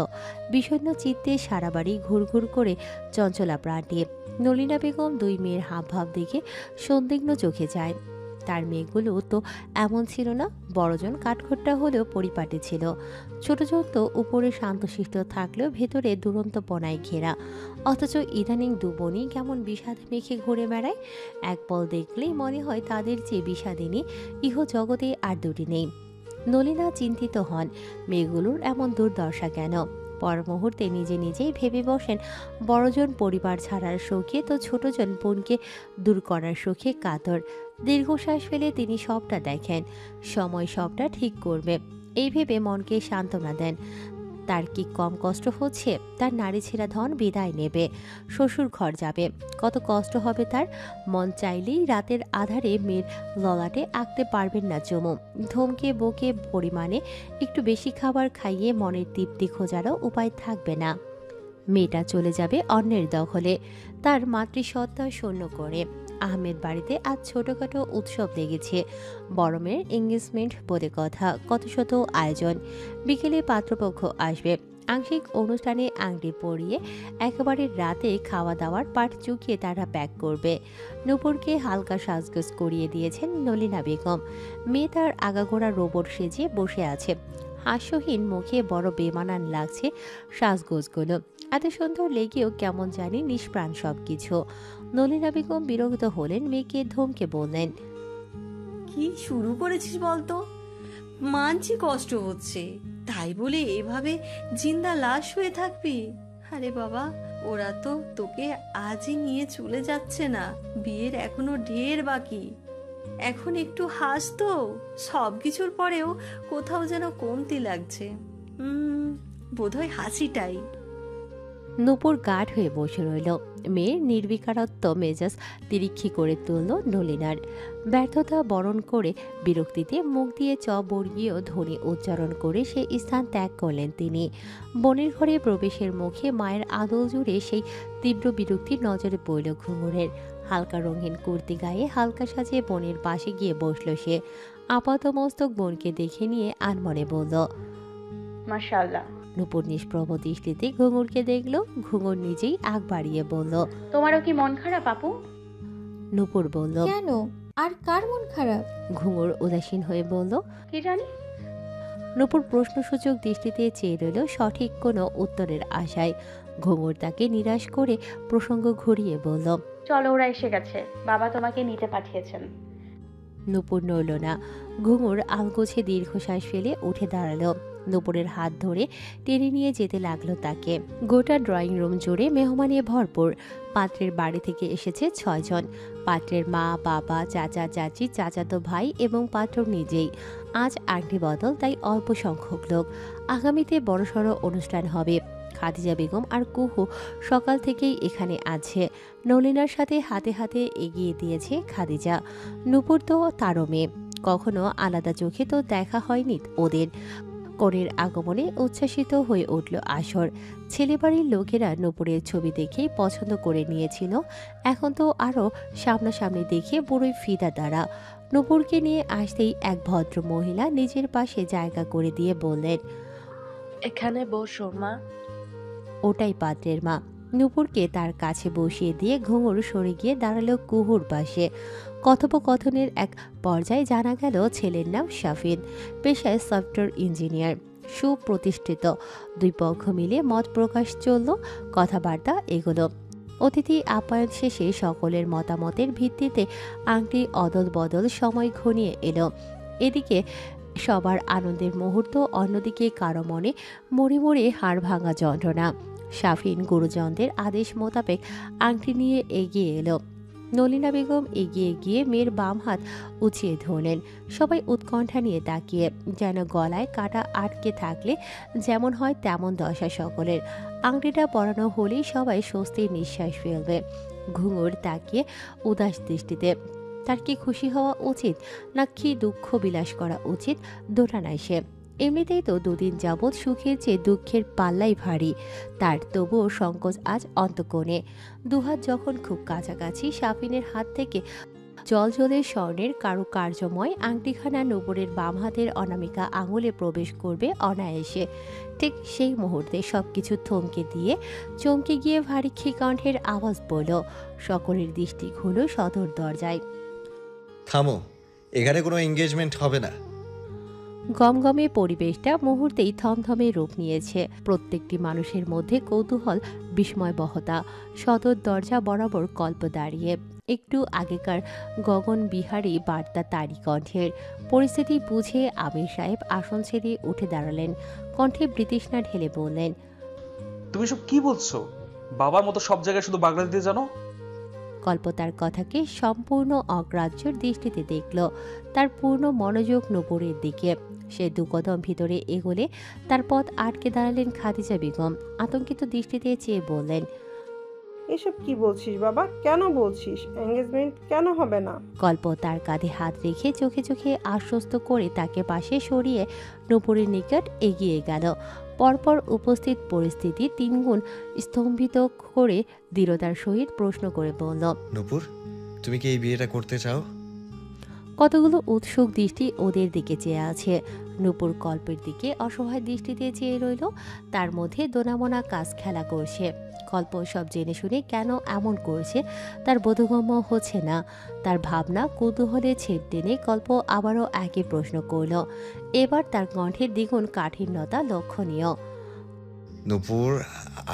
বিষণ্ণ চিত্তে সারা বাড়ি ঘুরঘুর করে চঞ্চলা প্রাণটি। নলিনা বেগম দুই মেয়ের হাবভাব দেখে সন্দিগ্ধ চোখে যায়। তার মেয়েগুলো তো এমন ছিল না। বড়জন কাঠখোট্টা হলেও পরিপাটি ছিল। ছোটজন তো উপরে শান্তশিষ্ট থাকলেও ভেতরে দুরন্তপনায় ঘেরা। অথচ ইদানিং দুবনই কেমন বিষাদ মেখে ঘুরে বেড়ায়। এক পল দেখলেই মনে হয় তাদের চেয়ে বিষাদিনী ইহ জগতে আর দুটি নেই। নলিনা চিন্তিত হন, মেয়েগুলোর এমন দুর্দশা কেন? পর মুহূর্তে নিজে নিজেই ভেবে বসেন, বড়জন পরিবার ছাড়ার শোকে তো ছোটজন বোনকে দূর করার শোকে কাতর। দীর্ঘশ্বাস ফেলে তিনি সবটা দেখেন, সময় সবটা ঠিক করবে এই ভেবে মনকে সান্ত্বনা দেন। তার কি কম কষ্ট হচ্ছে? তার নারী ছেঁড়া ধন বিদায় নেবে, শ্বশুর ঘর যাবে, কত কষ্ট হবে তার। মন চাইলেই রাতের আধারে মেয়ের ললাটে আঁকতে পারবেন না চুমু। ধমকে বকে পরিমাণে একটু বেশি খাবার খাইয়ে মনের তৃপ্তি খোঁজারও উপায় থাকবে না। মেয়েটা চলে যাবে অন্যের দখলে, তার মাতৃসত্তা শূন্য করে। আহমেদ বাড়িতে আজ ছোটখাটো উৎসব লেগেছে। বড় মেয়ের এঙ্গেজমেন্ট বলে কথা, কত শত আয়োজন। বিকেলে পাত্রপক্ষ আসবে। আংশিক অনুষ্ঠানে আংটি পরিয়ে একেবারে রাতে খাওয়া দাওয়ার পাট চুকিয়ে তারা প্যাক করবে। নূপুরকে হালকা সাজগোজ করিয়ে দিয়েছেন নলিনা বেগম। মেয়ে তার আগাগোড়া রোবট সেজে বসে আছে। হাস্যহীন মুখে বড় বেমানান লাগছে সাজগোজগুলো। এত সুন্দর লেগেও কেমন জানি নিষ্প্রাণ সবকিছু। নলিনা বেগম বিরক্ত হলেন, মেয়েকে ধমকে বললেন, কি শুরু করেছিস বলতো? মানছি কষ্ট হচ্ছে, তাই বলে এভাবে জিন্দা লাশ হয়ে থাকবি? আরে বাবা, ওরা তো তোকে আজই নিয়ে চলে যাচ্ছে না, বিয়ের এখনো ঢের বাকি। এখন একটু হাস তো, সবকিছুর পরেও কোথাও যেন কমতি লাগছে। বোধহয় হাসিটাই। নূপুর গাঢ় হয়ে বসে রইল। মেয়ের নির্বিকারত্ব মেজাজ তিরিক্ষি করে তুলল নলিনার। ব্যর্থতা বরণ করে বিরক্তিতে মুখ দিয়ে বর্গীয় ধ্বনি উচ্চারণ করে সে স্থান ত্যাগ করলেন তিনি। বোনের ঘরে প্রবেশের মুখে মায়ের আদল জুড়ে সেই তীব্র বিরক্তির নজরে পড়ল ঘুঙুরের। হালকা রঙিন কুর্তি গায়ে হালকা সাজে বোনের পাশে গিয়ে বসল সে। আপাতমস্তক বোনকে দেখে নিয়ে আনমনে বলল, মাশাআল্লাহ। নূপুর নিষ্প্রভ দৃষ্টিতে ঘুঙুরকে দেখলো। ঘুঙুর নিজেই আগ বাড়িয়ে বলল, তোমারও কি মন খারাপ আপু? নূপুর বলল, কেন? আর কার মন খারাপ? ঘুঙুর উদাসীন হয়ে বলল, কি জানি। নূপুর প্রশ্নসূচক দৃষ্টিতে চেয়ে রইল সঠিক কোনো উত্তরের আশায়। ঘুঙুর তাকে নিরাশ করে প্রসঙ্গ ঘুরিয়ে বলল, চলো, ওরা এসে গেছে। বাবা তোমাকে নিতে পাঠিয়েছেন। নূপুর নড়ল না। ঘুঙুর আলগোছে দীর্ঘশ্বাস ফেলে উঠে দাঁড়ালো। নূপুরের হাত ধরে টেনে নিয়ে যেতে লাগলো তাকে। গোটা ড্রয়িং রুম জুড়ে মেহমানে ভরপুর। পাত্রের বাড়ি থেকে এসেছে 6 জন। পাত্রের মা, বাবা, চাচা, চাচি, চাচাতো ভাই এবং পাত্র নিজেই। আজ আংটি বদল, তাই অল্প সংখ্যক লোক। আগামীতে বড়সড় অনুষ্ঠান হবে। খাদিজা বেগম আর কুহু সকাল থেকেই এখানে আছে। নলিনার সাথে হাতে হাতে এগিয়ে দিয়েছে খাদিজা। নূপুর তো তারও মেয়ে, কখনো আলাদা চোখে তো দেখা হয়নি ওদের। কনের আগমনে উচ্ছ্বাসিত হয়ে উঠল আসর। ছেলেবাড়ির লোকেরা নূপুরের ছবি দেখেই পছন্দ করে নিয়েছিল। এখন তো আরও সামনাসামনি দেখে বড়ই ফিদা তারা। নূপুরকে নিয়ে আসতেই এক ভদ্র মহিলা নিজের পাশে জায়গা করে দিয়ে বললেন, এখানে বসো মা। ওটাই পাত্রের মা। নূপুরকে তার কাছে বসিয়ে দিয়ে ঘুঙুর সরে গিয়ে দাঁড়ালো কুহুর পাশে। কথোপকথনের এক পর্যায়ে জানা গেল ছেলের নাম শাফিন, পেশায় সফটওয়্যার ইঞ্জিনিয়ার, সুপ্রতিষ্ঠিত। দুই পক্ষ মিলে মত প্রকাশ চলল, কথাবার্তা এগোলো। অতিথি আপ্যায়ন শেষে সকলের মতামতের ভিত্তিতে আংটি অদল বদল সময় ঘনিয়ে এলো। এদিকে সবার আনন্দের মুহূর্ত, অন্যদিকে কারো মনে মরে মরে হাড় ভাঙা যন্ত্রণা। শাফিন গুরুজনদের আদেশ মোতাবেক আংটি নিয়ে এগিয়ে এলো। নলিনা বেগম এগিয়ে গিয়ে মেয়ের বাম হাত উঁচিয়ে ধরলেন। সবাই উৎকণ্ঠা নিয়ে তাকিয়ে, যেন গলায় কাটা আটকে থাকলে যেমন হয় তেমন দশা সকলের। আংটিটা পরানো হলেই সবাই স্বস্তির নিঃশ্বাস ফেলবে। ঘুঙুর তাকিয়ে উদাস দৃষ্টিতে। তার কি খুশি হওয়া উচিত, নাকি দুঃখ বিলাস করা উচিত, দোটানায় সে। এমনিতেই তো দুদিন যাবৎ সুখের চেয়ে দুঃখের পাল্লাই ভারী তার, তবুও সংকোচ আজ অন্তঃকোণে। দুহাত যখন খুব কাছাকাছি, শাফিনের হাত থেকে জলজলের স্বর্ণের কারুকার্যময় আংটিখানা নূপুরের বাম হাতের অনামিকা আঙুলে প্রবেশ করবে অনায়াসে। ঠিক সেই মুহূর্তে সবকিছু থমকে দিয়ে চমকে গিয়ে ভারী কণ্ঠের আওয়াজ বলল। সকলের দৃষ্টি হলো সদর দরজায়। থামো, এখানে কোনো এঙ্গেজমেন্ট হবে না। গমগমে পরিবেশটা মুহূর্তেই থমথমে রূপ নিয়েছে। প্রত্যেকটি মানুষের মধ্যে কৌতূহল, বিস্ময়বহতা। সদর দরজা বরাবর কল্প দাঁড়িয়ে। একটু আগেকার গগন বিহারী বার্তা তারই কণ্ঠের। পরিস্থিতি বুঝে আমির সাহেব আসন ছেড়ে উঠে দাঁড়ালেন। কণ্ঠে বৃতৃষ্ণা ঢেলে বললেন, তুমি সব কি বলছো? বাবার মতো সব জায়গায় শুধু বাগড়া দিতে জানো? কল্প তার কথাকে সম্পূর্ণ অগ্রাহ্যের দৃষ্টিতে দেখল। তার পূর্ণ মনোযোগ নূপুরের দিকে। সে দুকদম ভিতরে এগোলে তার পথ আটকে দাঁড়ালেন খাদিজা বেগম। আতঙ্কিত দৃষ্টিতে চেয়ে বললেন, এসব কি বলছিস বাবা? কেন বলছিস এঙ্গেজমেন্ট কেন হবে না? কল্প তার কাঁধে হাত রেখে চোখে চোখে আশ্বস্ত করে তাকে পাশে সরিয়ে নূপুরের নিকট এগিয়ে গেল। পরপর উপস্থিত পরিস্থিতি তিনগুণ স্তম্ভিত করে দৃঢ়তার সহিত প্রশ্ন করে বলল, নূপুর, তুমি কি এই বিয়েটা করতে চাও? কতগুলো উৎসুক দৃষ্টি ওদের দিকে চেয়ে আছে। নূপুর কল্পের দিকে অসহায় দৃষ্টিতে চেয়ে রইল। তার মধ্যে দোনামোনা কাজ খেলা করছে। কল্প সব জেনে শুনে কেন এমন করছে তার বোধগম্য হচ্ছে না। তার ভাবনা কৌতূহলে ছেদ টেনে কল্প আবারও একই প্রশ্ন করল। এবার তার কণ্ঠের দ্বিগুণ কাঠিন্যতা লক্ষণীয়। Nupur,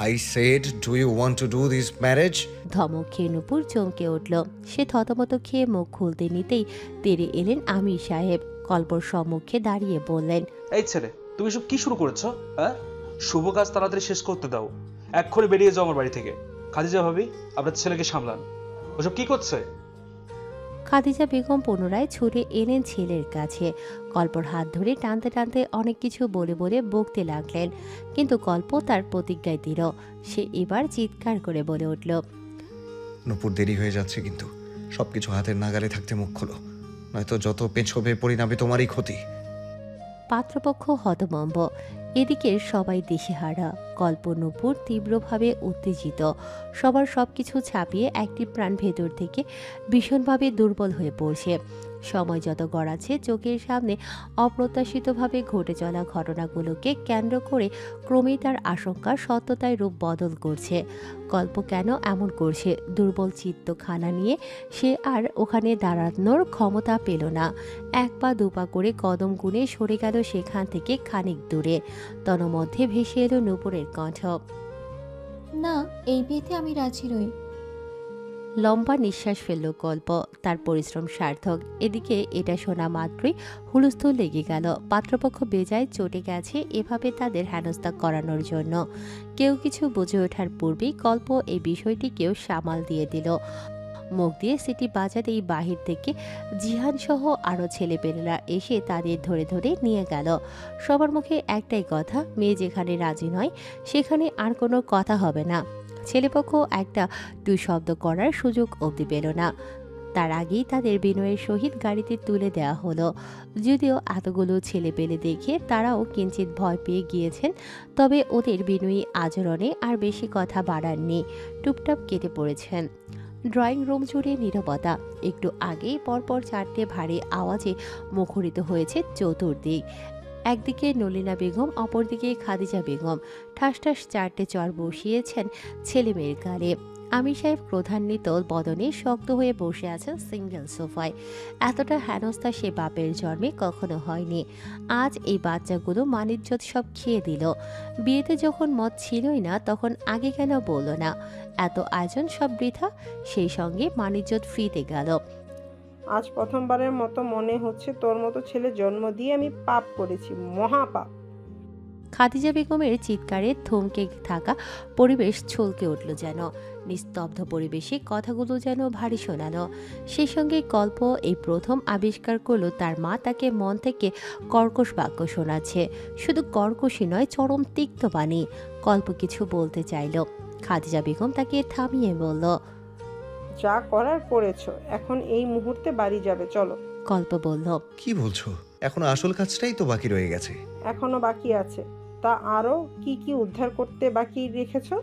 I said, do you want to do this marriage? ধমক খেয়ে নূপুর চমকে উঠল। সে থতমত খেয়ে মুখ খুলতে নিতেই তেড়ে এলেন আমির সাহেব। কল্পর সম্মুখে দাঁড়িয়ে বললেন, এই ছেলে, তুমি সব কি শুরু করেছো? হ্যাঁ, শুভ কাজ তাড়াতাড়ি শেষ করতে দাও। এক্ষুনি বেরিয়ে যাও আমার বাড়ি থেকে। খাদিজা ভাবি, আপনার ছেলেকে সামলান। ওসব কি করছে? খাদিজা বেগম পুনরায় ছুটে এলেন ছেলের কাছে। কল্পর হাত ধরে টানতে টানতে অনেক কিছু বলে বলে বকতে লাগলেন। কিন্তু কল্প তার প্রতিজ্ঞায় দিল। সে এবার চিৎকার করে বলে উঠল, নূপুর, দেরি হয়ে যাচ্ছে, কিন্তু সবকিছু হাতের নাগালে থাকতে মুখ খোলো, নয়তো যত পেছবে পরিণামে তোমারই ক্ষতি। পাত্রপক্ষ হতভম্ব। এদিকে সবাই দিশেহারা। কল্প, নূপুর তীব্রভাবে উত্তেজিত। সবার সবকিছু ছাপিয়ে একটি প্রাণ ভেতর থেকে ভীষণভাবে দুর্বল হয়ে পড়ছে। সময় যত গড়াচ্ছে, চোখের সামনে অপ্রত্যাশিতভাবে ঘটে চলা ঘটনাগুলোকে কেন্দ্র করে ক্রমেই তার আশঙ্কার সত্যতায় রূপ বদল করছে। কল্প কেন এমন করছে? দুর্বল চিত্তখানা নিয়ে সে আর ওখানে দাঁড়ানোর ক্ষমতা পেল না। এক পা দুপা করে কদম গুনে সরে গেল সেখান থেকে খানিক দূরে। তন্মধ্যে ভেসে এলো নূপুরের কণ্ঠ, না, এই বিয়েতে আমি রাজি নই। লম্বা নিঃশ্বাস ফেলল কল্প। তার পরিশ্রম সার্থক। এদিকে এটা শোনা মাত্রই হুলস্থুল লেগে গেল। পাত্রপক্ষ বেজায় চটে গেছে এভাবে তাদের হেনস্থা করানোর জন্য। কেউ কিছু বুঝে ওঠার পূর্বেই কল্প এই বিষয়টিকেও সামাল দিয়ে দিল। মুখ দিয়ে সিটি বাজাতেই বাহির থেকে জিহান সহ আরও ছেলেপেলেরা এসে তাদের ধরে ধরে নিয়ে গেল। সবার মুখে একটাই কথা, মেয়ে যেখানে রাজি নয় সেখানে আর কোনো কথা হবে না। ছেলেপক্ষ একটা দুই শব্দ করার সুযোগ অবধি পেল না। তার আগেই তাদের বিনয়ের সহিত গাড়িতে তুলে দেওয়া হলো। যদিও এতগুলো ছেলে পেলে দেখে তারাও কিঞ্চিত ভয় পেয়ে গিয়েছেন, তবে ওদের বিনয়ী আচরণে আর বেশি কথা বাড়াননি। টুপটাপ কেটে পড়েছেন। ড্রয়িং রুম জুড়ে নীরবতা। একটু আগেই পরপর চারটে ভারী আওয়াজে মুখরিত হয়েছে চতুর্দিক। একদিকে নলিনা বেগম, অপরদিকে খাদিজা বেগম ঠাস ঠাস চারটে চর বসিয়েছেন ছেলে মেয়ের গালে। আমির সাহেব ক্রোধান্বিত বদনে শক্ত হয়ে বসে আছেন সিঙ্গেল সোফায়। এতটা হেনস্থা সে বাপের জন্মে কখনো হয়নি। আজ এই বাচ্চাগুলো মানিজ্জত সব খেয়ে দিল। বিয়েতে যখন মত ছিলই না তখন আগে কেন বলল না? এত আয়োজন সব বৃথা, সেই সঙ্গে মানিজ্জত ফ্রিতে গেল। আজ প্রথমবারের মতো মনে হচ্ছে তোর মতো ছেলে জন্ম দিয়ে আমি পাপ করেছি, মহাপাপ। খাদিজা বেগমের চিৎকারে থমকে থাকা পরিবেশ ছলকে উঠল যেন। নিস্তব্ধ পরিবেশে কথাগুলো যেন ভারী শোনালো। সেই সঙ্গে কল্প এই প্রথম আবিষ্কার করলো তার মা তাকে মন থেকে কর্কশ বাক্য শোনাচ্ছে। শুধু কর্কশই নয়, চরম তিক্ত বাণী। কল্প কিছু বলতে চাইল। খাদিজা বেগম তাকে থামিয়ে বলল, যা করার করেছো, এখন এই মুহূর্তে বাড়ি যাবে, চলো। কল্প বলল, কি বলছো? এখনো আসল কাজটাই তো বাকি রয়ে গেছে। এখনো বাকি আছে। তা আরো কি কি উদ্ধার করতে বাকি রেখেছো?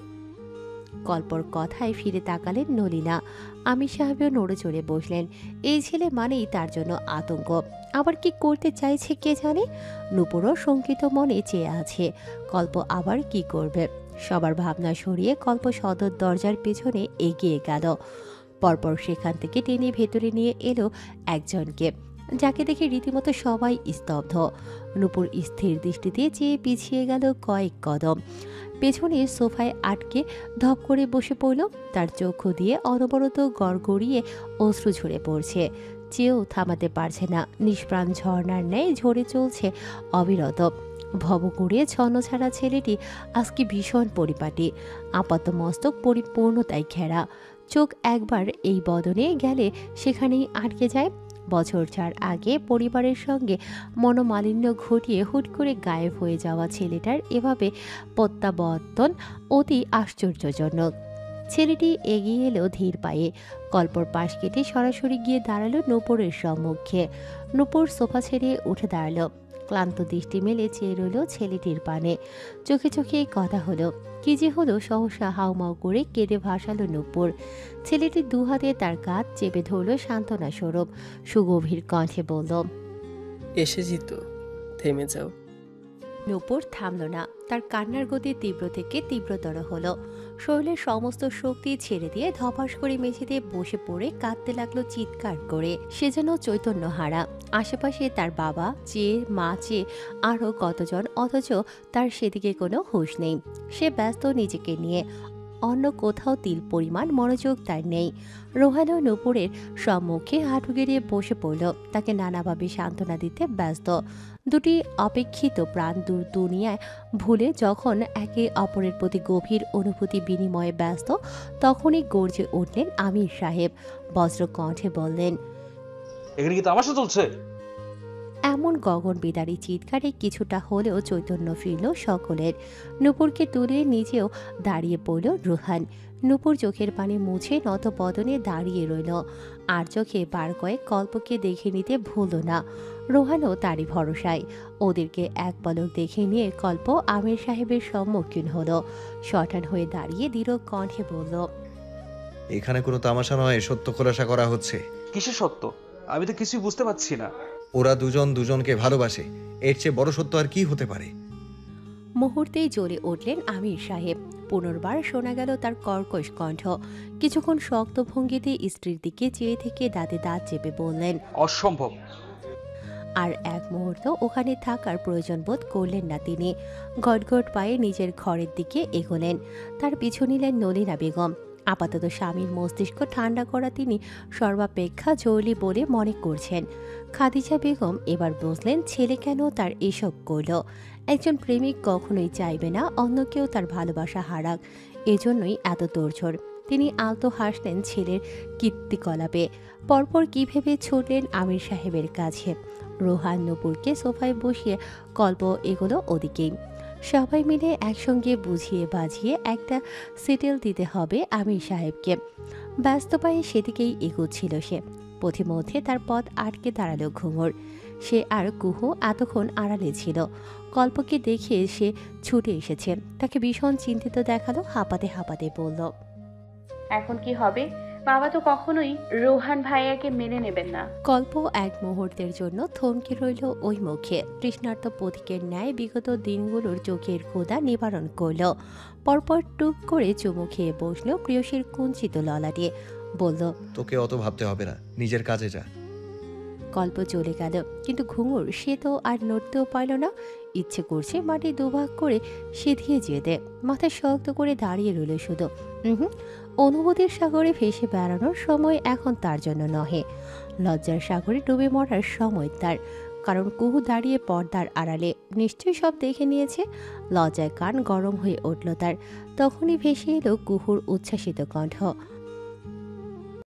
কল্পর কথায় ফিরে তাকালেন নলিনা। আমির সাহেবও নড়ে চড়ে বসলেন। এই ছেলে মানেই তার জন্য আতঙ্ক। আবার কি করতে চাইছে কে জানে। নূপুরও শঙ্কিত মনে চেয়ে আছে কল্প আবার কি করবে। সবার ভাবনা সরিয়ে কল্প সদর দরজার পেছনে এগিয়ে গেল। পরপর সেখান থেকে টেনে ভেতরে নিয়ে এলো একজনকে, যাকে দেখে রীতিমতো সবাই স্তব্ধ। নূপুর স্থির দৃষ্টিতে চেয়ে পিছিয়ে গেল কয়েক কদম। পেছনে সোফায় আটকে ধপ করে বসে পড়ল। তার চক্ষু দিয়ে অনবরত গড়গড়িয়ে অশ্রু ঝরে পড়ছে। চেয়েও থামাতে পারছে না। নিষ্প্রাণ ঝর্ণার ন্যায় ঝরে চলছে অবিরত। ভবঘুরে ছন্নছাড়া ছেলেটি আজকে ভীষণ পরিপাটি, আপাত মস্তক পরিপূর্ণতায় ঘেরা। চোখ একবার এই বদনে গেলে সেখানেই আটকে যায়। বছর 4 আগে পরিবারের সঙ্গে মনোমালিন্য ঘটিয়ে হুট করে গায়েব হয়ে যাওয়া ছেলেটার এভাবে প্রত্যাবর্তন অতি আশ্চর্যজনক। ছেলেটি এগিয়ে এলো ধীর পায়ে। কল্পর পাশ কেটে সরাসরি গিয়ে দাঁড়ালো নূপুরের সম্মুখে। নূপুর সোফা ছেড়ে উঠে দাঁড়ালো। ক্লান্ত দৃষ্টি মেলে চেয়ে রইল ছেলেটির পানে। চোখে চোখে কথা হলো। কি যে হলো, সহসা হাউমাউ করে কেঁদে ভাসালো নূপুর। ছেলেটি দুহাতে তার কাঁধ চেপে ধরল সান্ত্বনা স্বরূপ। সুগভীর কণ্ঠে বলল, এসেছি তো, থেমে যাও। নূপুর থামল না। তার কান্নার গতি তীব্র থেকে তীব্রতর হলো। শরীরের সমস্ত শক্তি ছেড়ে দিয়ে ধপাস করে মেঝেতে বসে পড়ে কাঁদতে লাগলো চিৎকার করে। সে যেন চৈতন্য হারা। আশেপাশে তার বাবা চেয়ে, মা চেয়ে আরও কতজন, অথচ তার সেদিকে কোনো হুঁশ নেই। সে ব্যস্ত নিজেকে নিয়ে। অন্য কোথাও তিল পরিমাণ মনোযোগ তার নেই। রোহানো নূপুরের সম্মুখে হাঁটু গেড়ে বসে পড়ল। তাকে নানাভাবে সান্ত্বনা দিতে ব্যস্ত। দুটি অপেক্ষিত প্রাণ দূর দুনিয়ায় ভুলে যখন একে অপরের প্রতি গভীর অনুভূতি বিনিময়ে ব্যস্ত, তখনই গর্জে উঠলেন আমির সাহেব। বজ্র কণ্ঠে বললেন, এখানে কি তামাশা চলছে? এমন গগন বিদারী চিৎকারে কিছুটা হলেও চৈতন্য ফিরল সকলের। নূপুরকে তুলে নিজেও দাঁড়িয়ে পড়ল রুহান। নূপুর চোখের পানি মুছে নত বদনে দাঁড়িয়ে রইল। আর চোখে বার কয়েক কল্পকে দেখে নিতে ভুলল না। রোহানও তারই ভরসায়। ওদেরকে এক পলক দেখে নিয়ে কল্প আমির সাহেবের সম্মুখীন হলো। শটান হয়ে দাঁড়িয়ে দৃঢ় কণ্ঠে বলল, এখানে কোনো তামাশা নয়, সত্য খোলাসা করা হচ্ছে। কিসের সত্য? আমি তো কিছুই বুঝতে পারছি না। ওরা দুজন দুজনকে ভালোবাসে, এর চেয়ে বড় সত্য আর কি হতে পারে? মুহূর্তেই জ্বলে উঠলেন আমির সাহেব। পুনর্বার শোনা গেল তার কর্কশ কণ্ঠ। কিছুক্ষণ শক্ত ভঙ্গিতে স্ত্রীর দিকে চেয়ে থেকে দাঁতে দাঁত চেপে বললেন, অসম্ভব। আর এক মুহূর্ত ওখানে থাকার প্রয়োজন বোধ করলেন না তিনি। গটগট পায়ে নিজের ঘরের দিকে এগোলেন। তার পিছু নিলেন নলিনা বেগম। আপাতত স্বামীর মস্তিষ্ক ঠান্ডা করা তিনি সর্বাপেক্ষা জরুরি বলে মনে করছেন। খাদিজা বেগম এবার বুঝলেন ছেলে কেন তার এসব করল। একজন প্রেমিক কখনোই চাইবে না অন্য কেউ তার ভালোবাসা হারাক, এজন্যই এত তোড়জোড়। তিনি আলতো হাসলেন ছেলের কীর্তিকলাপে। পরপর কী ভেবে ছুটলেন আমির সাহেবের কাছে। রোহান নূপুরকে সোফায় বসিয়ে কল্প এগোলো ওদিকেই। সবাই মিলে একসঙ্গে বুঝিয়ে বাজিয়ে একটা সেটেল দিতে হবে আমির সাহেবকে। ব্যস্ত পায়ে সেদিকেই এগোচ্ছিল সে। পথিমধ্যে তার পথ আটকে দাঁড়ালো ঘুঙুর। সে আর কুহু এতক্ষণ আড়ালে ছিল। কল্পকে দেখে সে ছুটে এসেছে, তাকে ভীষণ চিন্তিত দেখালো। হাঁপাতে হাঁপাতে বলল, এখন কি হবে? বাবা তো কখনোই রোহান ভাইয়াকে মেনে নেবেন না। কল্প এক মুহূর্তের জন্য থমকে রইল ওই মুখে। তৃষ্ণার্ত পথিকের ন্যায় বিগত দিনগুলোর চোখের ক্ষুধা নিবারণ করল। পরপর টুক করে চুমু খেয়ে বসলো প্রিয়সীর কুঞ্চিত ললাটে। বলল, তোকে অত ভাবতে হবে না, নিজের কাজে যা। কল্প চলে গেল, কিন্তু ঘুঙুর সে তো আর নড়তেও পারল না। ইচ্ছে করছে মাটি দুভাগ করে সেধিয়ে যেতে। মাথা শক্ত করে দাঁড়িয়ে রইল শুধু। অনুভূতির সাগরে ভেসে বেড়ানোর সময় এখন তার জন্য নহে। লজ্জার সাগরে ডুবে মরার সময় তার। কারণ কুহু দাঁড়িয়ে পর্দার আড়ালে, নিশ্চয়ই সব দেখে নিয়েছে। লজ্জায় কান গরম হয়ে উঠল তার। তখনই ভেসে এলো কুহুর উচ্ছ্বাসিত কণ্ঠ।